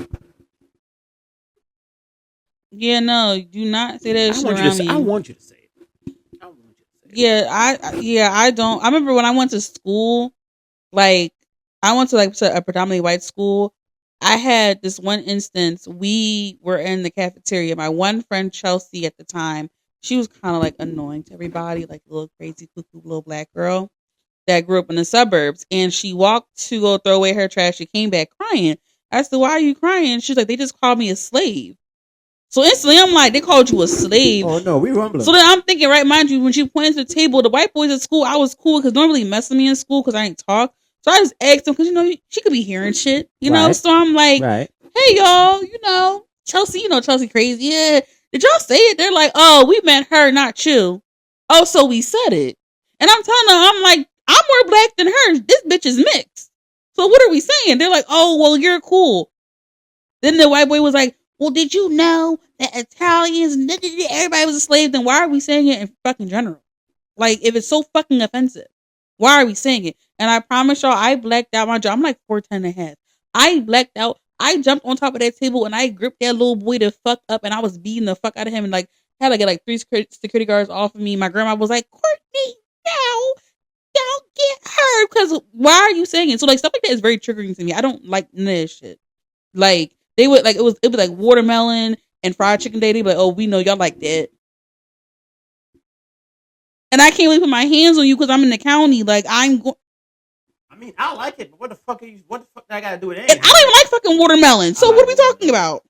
Yeah, no, do not say that shit around me. I want you to say it. Yeah, I don't. I remember when I went to school, Like, I went to like a predominantly white school. I had this one instance. We were in the cafeteria. My one friend Chelsea at the time, she was kind of like annoying to everybody, like a little crazy cuckoo little black girl that grew up in the suburbs. And she walked to go throw away her trash. She came back crying. I said, "Why are you crying?" She's like, "They just called me a slave." So instantly, I'm like, "They called you a slave?" Oh no, we rumbling. So then I'm thinking, right, mind you, when she pointed to the table, the white boys at school, I was cool because normally mess with me in school because I ain't talk. So I just asked them because she could be hearing shit, know. So I'm like, "Hey y'all, Chelsea, Chelsea crazy, yeah. Did y'all say it?" They're like, "Oh, we meant her, not you." Oh, so we said it, and I'm telling them, I'm like, "I'm more black than her. This bitch is mixed. So what are we saying?" They're like, "Oh, well, you're cool." Then the white boy was like, "Well, did you know that Italians, everybody was a slave? Then why are we saying it in fucking general? Like, if it's so fucking offensive, why are we saying it?" And I promise y'all, I blacked out my jaw. I'm like 4'10" and a half. I blacked out. I jumped on top of that table and I gripped that little boy the fuck up and I was beating the fuck out of him and like had to get like 3 security guards off of me. My grandma was like, "Courtney, no, don't get hurt." Because why are you saying it? So like stuff like that is very triggering to me. I don't like none of this shit. Like they would like it was like watermelon and fried chicken day. They'd be like, "Oh, we know y'all like that." And I can't really put my hands on you because I'm in the county. Like I'm going. I mean, I like it, but what the fuck I gotta do with it? And I don't even like fucking watermelon. So what are we talking about?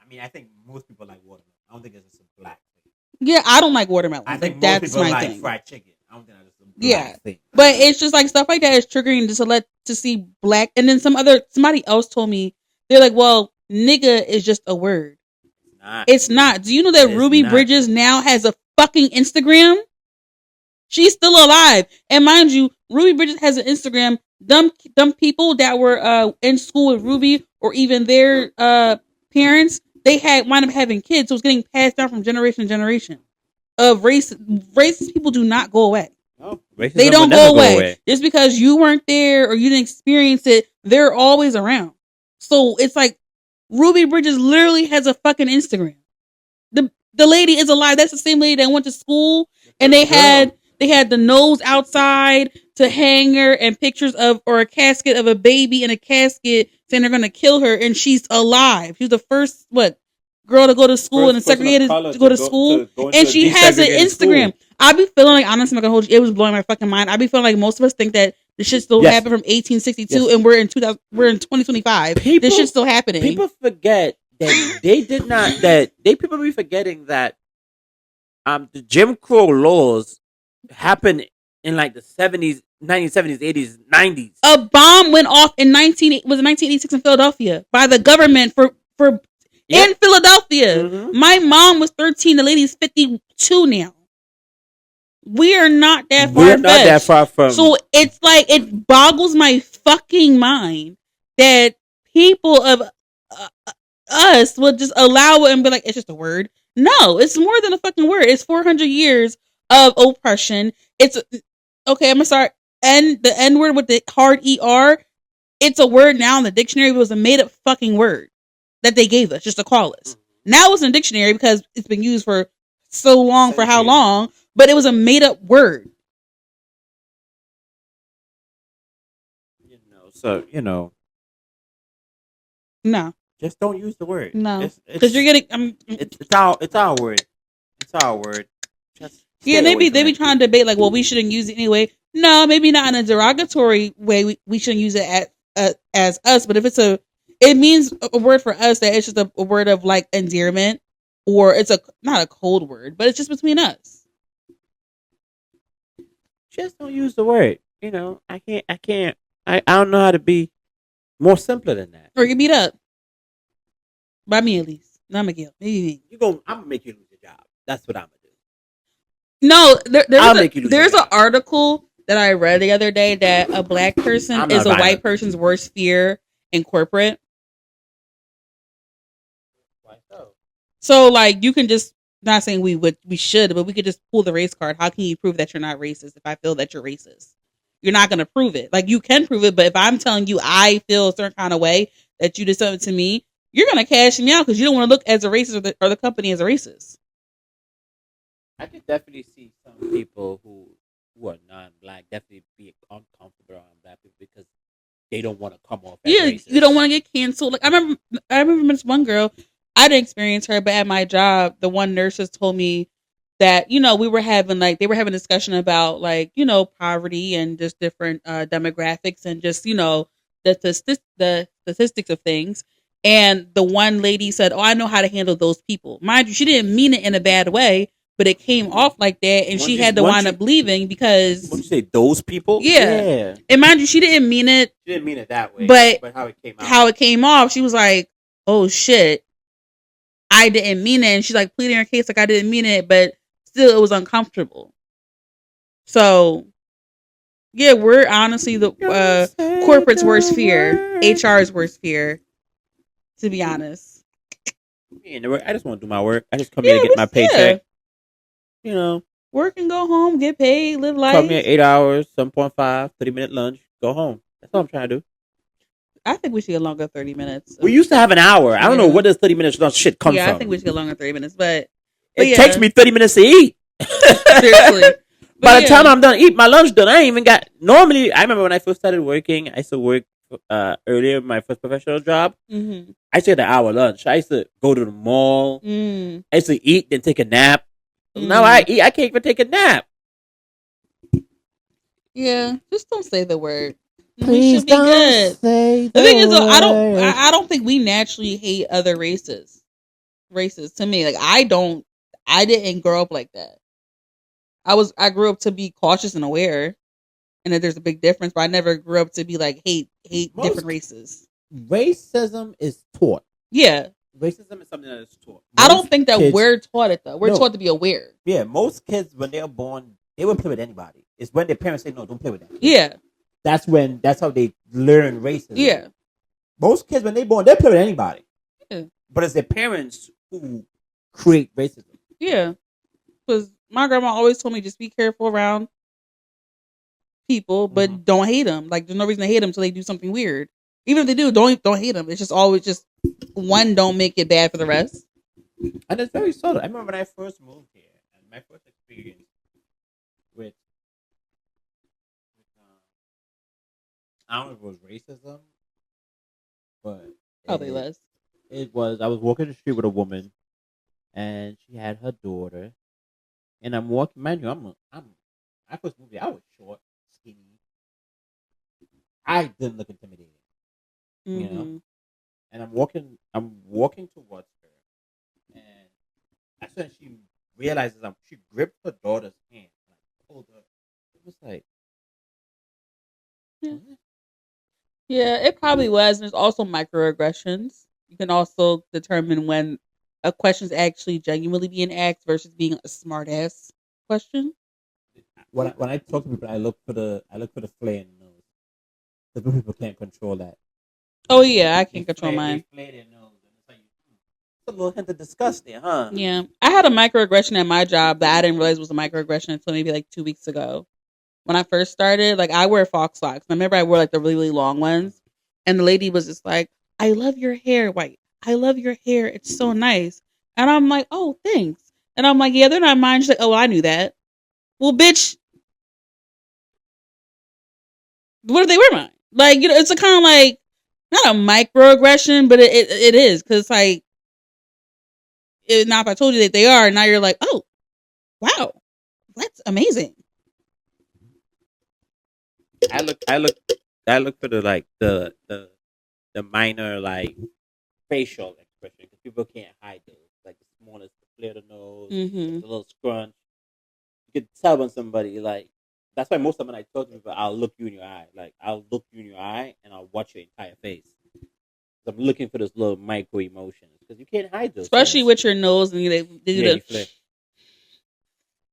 I mean, I think most people like watermelon. I don't think it's just a black thing. Yeah, I don't like watermelon. I think that's most people my like thing. Fried chicken. I don't think that's a black thing. But it's just like stuff like that is triggering to see black. And then somebody else told me, they're like, "Well, nigga is just a word." It's not. Do you know that Ruby Bridges now has a fucking Instagram? She's still alive. And mind you, Ruby Bridges has an Instagram. Dumb people that were in school with Ruby or even their parents, they wind up having kids. So it's getting passed down from generation to generation. Racist people do not go away. No, they don't go away. Just because you weren't there or you didn't experience it, they're always around. So it's like Ruby Bridges literally has a fucking Instagram. The lady is alive. That's the same lady that went to school and they had the nose outside to hang her and pictures of or a casket of a baby in a casket saying they're gonna kill her and she's alive. She's the first girl to go to school and segregated to go to school and she has an Instagram. I be feeling like, honestly, I'm not gonna hold you, it was blowing my fucking mind. I be feeling like most of us think that this shit still happened from 1862 and we're in 2025. This shit's still happening. People forget that they did not. That people be forgetting that the Jim Crow laws happened in like the 70s, 1970s, 80s, 90s. A bomb went off in 1986 in Philadelphia by the government for in Philadelphia. Mm-hmm. My mom was 13. The lady's 52 now. We are not that far. We're not that far from. So it's like it boggles my fucking mind that people of us would just allow it and be like, "It's just a word." No, it's more than a fucking word. It's 400 years of oppression. It's okay. I'm gonna start. The N word with the hard ER. It's a word now in the dictionary. It was a made up fucking word that they gave us just to call us. Now it's in the dictionary because it's been used for so long. For how long? But it was a made up word. No. Just don't use the word. No, because you're getting. It's our word. It's our word. They be trying to debate like, well, we shouldn't use it anyway. No, maybe not in a derogatory way. We shouldn't use it as us. But if it means a word for us that it's just a word of like endearment, or it's not a cold word, but it's just between us. Just don't use the word. I can't. I don't know how to be more simpler than that. Or get beat up. By me at least. Not Miguel. Maybe me. I'm gonna make you lose your job. That's what I'm gonna do. No, there's an article that I read the other day that a black person is a white person's worst fear in corporate. Why so? So like you can just, not saying we should, but we could just pull the race card. How can you prove that you're not racist if I feel that you're racist? You're not gonna prove it. Like you can prove it, but if I'm telling you I feel a certain kind of way that you did something to me, you're going to cash me out because you don't want to look as a racist or the company as a racist. I could definitely see some people who who are non-black definitely be uncomfortable around black people because they don't want to come off as Yeah, racist. you don't want to get canceled. Like I remember this one girl. I didn't experience her, but at my job, the one nurses told me that we were having they were having a discussion about poverty and just different demographics and just the statistics of things. And the one lady said, "Oh, I know how to handle those people." Mind you, she didn't mean it in a bad way, but it came off like that, and she had to wind up leaving because. What you say, those people? Yeah. And mind you, she didn't mean it. She didn't mean it that way, but how it came off, she was like, "Oh shit, I didn't mean it." And she's like pleading her case, like I didn't mean it, but still, it was uncomfortable. So, yeah, we're honestly the corporate's worst fear, HR's worst fear. To be honest, I just want to do my work. I just come here to get my paycheck. Work and go home, get paid, live life. Come here 8 hours, 7.5, 30-minute lunch, go home. That's all I'm trying to do. I think we should get longer 30 minutes. We used to have an hour. I don't know where does 30 minutes of shit come from. Yeah, I think we should get longer 30 minutes, but it takes me 30 minutes to eat. Seriously. By the time I'm done eating my lunch done, I ain't even got. Normally, I remember when I first started working, I used to work earlier in my first professional job. Mm-hmm. I used to get an hour lunch. I used to go to the mall. I used to eat, then take a nap. Now I eat, I can't even take a nap. Yeah, just don't say the word. Please don't say the thing is, though, I don't think we naturally hate other races. To me, like I didn't grow up like that. I grew up to be cautious and aware, and that there's a big difference. But I never grew up to be like hate different races. Racism is taught. Yeah, racism is something that is taught. I don't think that we're taught it though. We're taught to be aware. Yeah, most kids when they're born, they would play with anybody. It's when their parents say no, don't play with that kid. Yeah, that's how they learn racism. Yeah, most kids when they're born, they play with anybody. Yeah. But it's their parents who create racism. Yeah, because my grandma always told me just be careful around people, but don't hate them. Like there's no reason to hate them until they do something weird. Even if they do, don't hate them. It's just always just one. Don't make it bad for the rest. And it's very subtle. I remember when I first moved here, and my first experience with I don't know if it was racism, but probably was. It was. I was walking the street with a woman, and she had her daughter, and I'm walking. Mind you, I first moved here. I was short, skinny. I didn't look intimidating, you know. And I'm walking towards her, and as soon as she realizes she gripped her daughter's hand, like pulled her. It was like, yeah, it probably was. And there's also microaggressions. You can also determine when a question is actually genuinely being asked versus being a smart ass question. When I talk to people, I look for the flare in the nose. Because people can't control that. Oh yeah, I can't control mine. It's a little hint of disgust there, huh? Yeah, I had a microaggression at my job that I didn't realize was a microaggression until maybe like 2 weeks ago. When I first started, like I wear Fox socks. I remember I wore like the really, really long ones, and the lady was just like, "I love your hair, White. I love your hair. It's so nice." And I'm like, "Oh, thanks." And I'm like, "Yeah, they're not mine." She's like, "Oh, I knew that." Well, bitch, what if they were mine? Like, it's a kind of like not a microaggression, but it is because like, now if I told you that they are, now you're like, "Oh, wow, that's amazing." I look for the minor like facial expression because people can't hide those, like the smallest, the flare of the nose, the little scrunch. You can tell when somebody like. That's why most of when I talk to people, I'll look you in your eye. Like I'll look you in your eye and I'll watch your entire face. I'm looking for those little micro emotions because you can't hide those. Especially with your nose and they do the.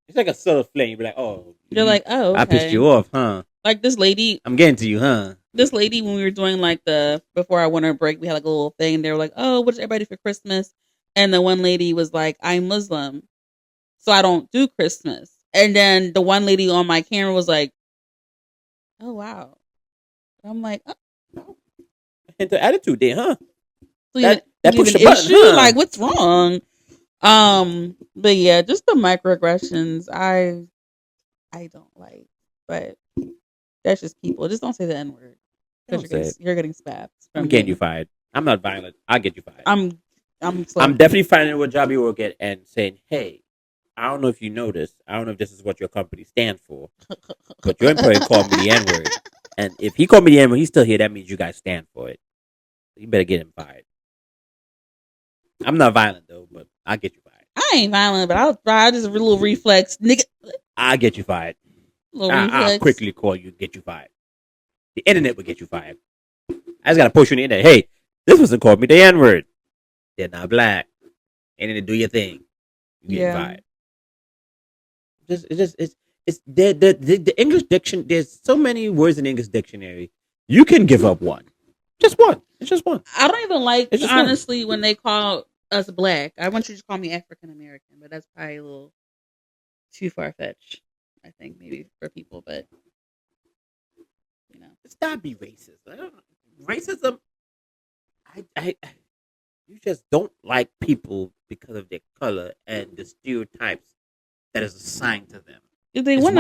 It's like a subtle flame. You'll be like, "Oh." You're like, "Oh, okay. I pissed you off, huh?" Like this lady. I'm getting to you, huh? This lady, when we were doing like before our winter break, we had like a little thing. And they were like, "Oh, what's everybody for Christmas?" And the one lady was like, "I'm Muslim, so I don't do Christmas." And then the one lady on my camera was like, "Oh, wow." I'm like, "Oh." Into attitude there, huh? So that pushed the button, huh? Like, what's wrong? But yeah, just the microaggressions I don't like. But that's just people. Just don't say the N word because you're getting spabbed. I'm getting you fired. I'm not violent. I'll get you fired. I'm definitely finding what job you work at and saying, hey, I don't know if you know this. I don't know if this is what your company stands for, but your employee called me the N word. And if he called me the N word, he's still here. That means you guys stand for it. You better get him fired. I'm not violent though, but I'll get you fired. I ain't violent, but I'll just a little reflex, nigga. I'll get you fired. I'll quickly call you and get you fired. The internet will get you fired. I just gotta post you on the internet. Hey, this person called me the N word. They're not black. Internet, do your thing. You get fired. It's the English dictionary. There's so many words in the English dictionary. You can give up one. Just one. It's just one. I don't even like, honestly, when they call us black. I want you to call me African American, but that's probably a little too far fetched. I think maybe for people, but you know, it's not be racist. Racism. You just don't like people because of their color and the stereotypes that is assigned to them. If they want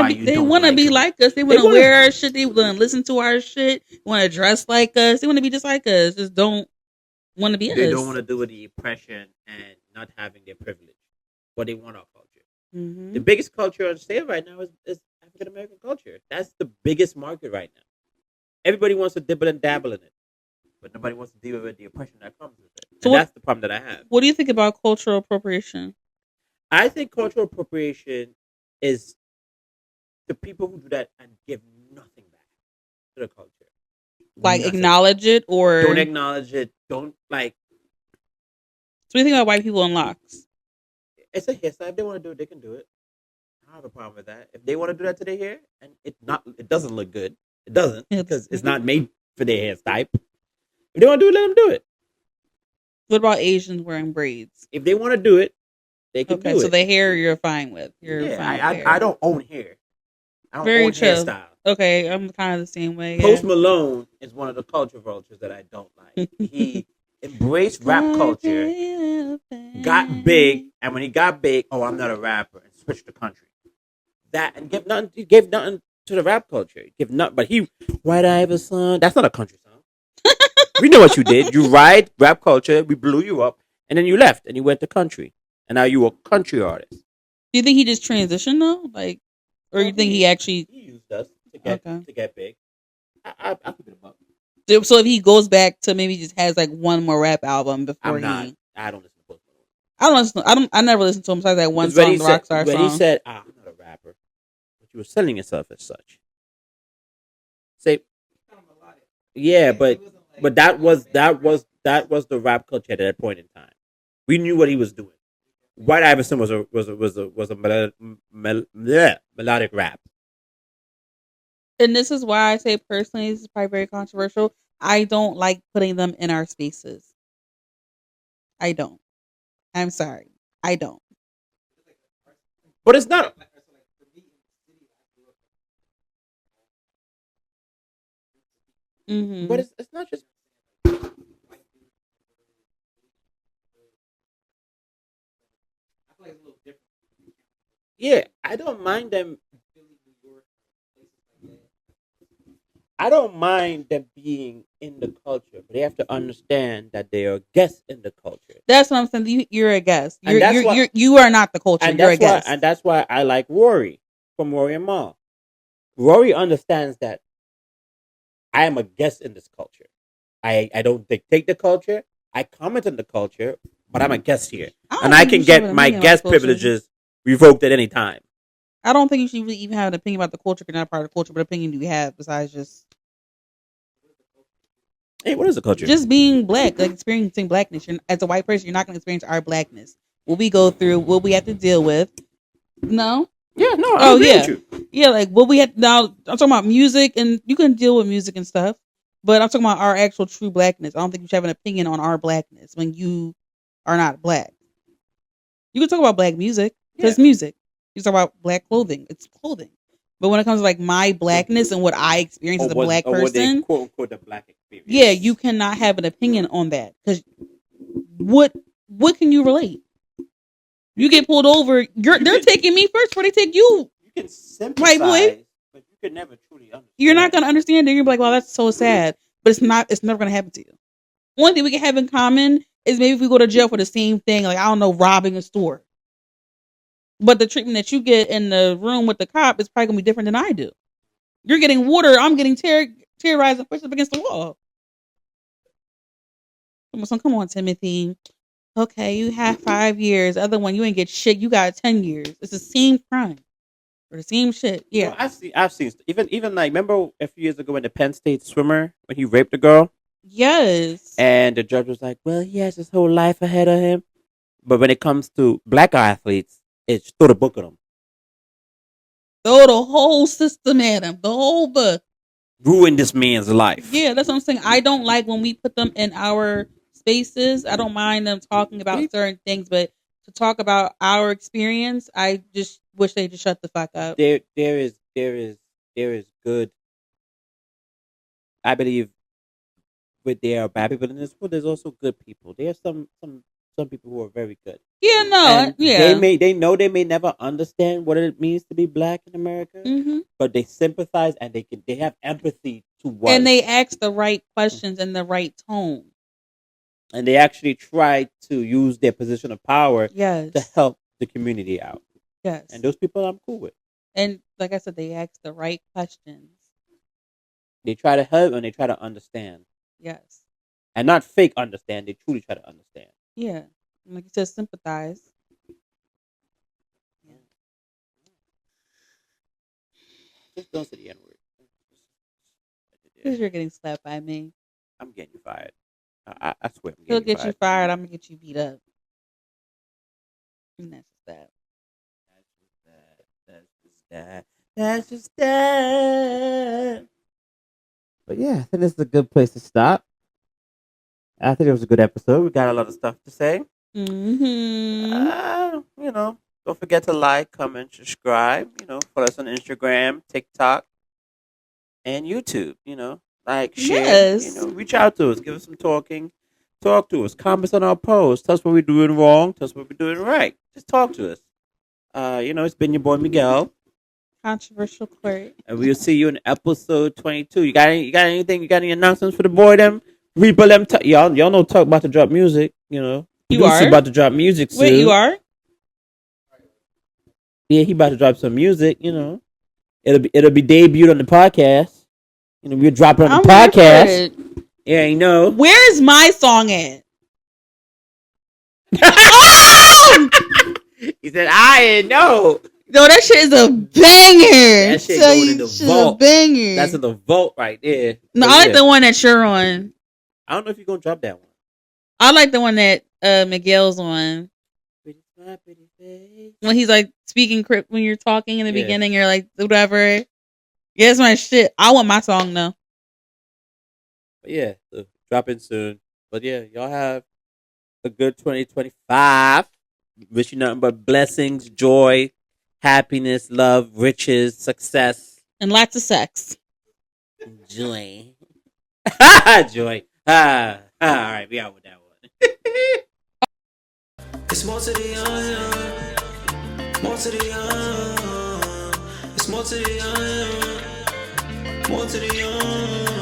to be like us. They want to wear our shit. They want to listen to our shit. Want to dress like us. They want to be just like us. Just don't want to be us. They don't want to do with the oppression and not having their privilege, but they want our culture. Mm-hmm. The biggest culture on sale right now is African American culture. That's the biggest market right now. Everybody wants to dibble and dabble in it, but nobody wants to deal with the oppression that comes with it. So that's the problem that I have. What do you think about cultural appropriation? I think cultural appropriation is the people who do that and give nothing back to the culture. Like acknowledge it or don't acknowledge it. Don't like. So what do you think about white people in locks? It's a hairstyle. If they want to do it, they can do it. I don't have a problem with that. If they want to do that to their hair and it doesn't look good. It doesn't because it's not made for their hairstyle. If they want to do it, let them do it. What about Asians wearing braids? If they want to do it, they can do it. So the hair you're fine with. I don't own hair. I don't own chill. Hairstyle. Okay, I'm kind of the same way. Post Malone is one of the culture vultures that I don't like. He embraced rap culture, got big, and when he got big, I'm not a rapper, and switched the country. That and he gave nothing to the rap culture. But he White Iverson. That's not a country song. We know what you did. You ride rap culture. We blew you up, and then you left and you went to country, and now you a country artist. Do you think he just transitioned though, or you think he actually used us to get big? I keep it above. So if he goes back to maybe just has like one more rap album before I don't listen to Post Malone. I never listened to him besides that one song, the Rockstar song. When he said, "I'm not a rapper," but you were selling yourself as such. But that was the rap culture at that point in time. We knew what he was doing. White Iverson was a melodic rap. And this is why I say personally, this is probably very controversial. I don't like putting them in our spaces. I don't. I'm sorry. I don't. But it's not. Mm-hmm. But it's not just. Yeah, I don't mind them. I don't mind them being in the culture, but they have to understand that they are guests in the culture. That's what I'm saying. You're a guest. You are not the culture. You're a guest. And that's why I like Rory from Rory and Mal. Rory understands that I am a guest in this culture. I don't dictate the culture. I comment on the culture, but I'm a guest here. And I can get my guest privileges revoked at any time. I don't think you should really even have an opinion about the culture because you're not part of the culture. What opinion do you have besides just... Hey, what is the culture? Just being black, like experiencing blackness. As a white person, you're not going to experience our blackness. What we go through, what we have to deal with. No? Yeah, no, I agree with you. Yeah, like what we have... Now, I'm talking about music, and you can deal with music and stuff, but I'm talking about our actual true blackness. I don't think you should have an opinion on our blackness when you are not black. You can talk about black music, because it's music. You talk about black clothing. It's clothing. But when it comes to like my blackness and what I experience as a black person, quote unquote the black experience. Yeah, you cannot have an opinion on that because what can you relate? You get pulled over. They're taking me first before they take you. You can sympathize, white boy. but you could never truly understand. You're not gonna understand it. You're like, well, that's so sad, but it's not. It's never gonna happen to you. One thing we can have in common is maybe if we go to jail for the same thing, like I don't know, robbing a store. But the treatment that you get in the room with the cop is probably gonna be different than I do. You're getting water. I'm getting terrorized and pushed up against the wall. Come on, Timothy. Okay, you have 5 years. The other one, you ain't get shit. You got 10 years. It's the same crime or the same shit. Yeah, well, I've seen even like remember a few years ago when the Penn State swimmer when he raped a girl. Yes. And the judge was like, "Well, he has his whole life ahead of him." But when it comes to black athletes, it's throw the book at them. Throw the whole system at him. The whole book. Ruin this man's life. Yeah, that's what I'm saying. I don't like when we put them in our spaces. I don't mind them talking about certain things, but to talk about our experience, I just wish they just shut the fuck up. There is good. I believe, with there are bad people in this world, there's also good people. There are some people who are very good. Yeah, no, and yeah. They know they may never understand what it means to be black in America, but they sympathize and they have empathy towards. And they ask the right questions in the right tone. And they actually try to use their position of power to help the community out. Yes. And those people I'm cool with. And like I said, they ask the right questions. They try to help and they try to understand. Yes. And not fake understand. They truly try to understand. Yeah. Like you said, sympathize. Yeah. Just don't say the N-word. Because you're getting slapped by me. I'm getting you fired. I swear I'm getting He'll get you fired. I'm going to get you beat up. And that's just that. That's just that. But yeah, I think this is a good place to stop. I think it was a good episode. We got a lot of stuff to say. Mm-hmm. Don't forget to like, comment, subscribe. Follow us on Instagram, TikTok, and YouTube. Like, share. Yes. Reach out to us. Give us some talking. Talk to us. Comment on our posts. Tell us what we're doing wrong. Tell us what we're doing right. Just talk to us. It's been your boy Miguel. Controversial Court. And we'll see you in episode 22. You got anything? You got any announcements for the boy them? People them y'all know talk about to drop music, You are about to drop music soon. Wait, you are? Yeah, he about to drop some music, It'll be debuted on the podcast. We'll drop it on the podcast. Yeah, Where's my song at? He said, I didn't know. No, that shit is a banger. That shit going in the vault. A banger. That's in the vault right there. No, I like the one that you're on. I don't know if you're gonna drop that one. I like the one that Miguel's on. When he's like speaking crypt when you're talking in the beginning, you're like whatever. Yeah, it's my shit. I want my song though. But yeah, so dropping soon. But yeah, y'all have a good 2025. Wish you nothing but blessings, joy, happiness, love, riches, success, and lots of sex. Joy. Joy. All right, we out with that one. It's more to the young, more to the young. It's more to the young, more to the young.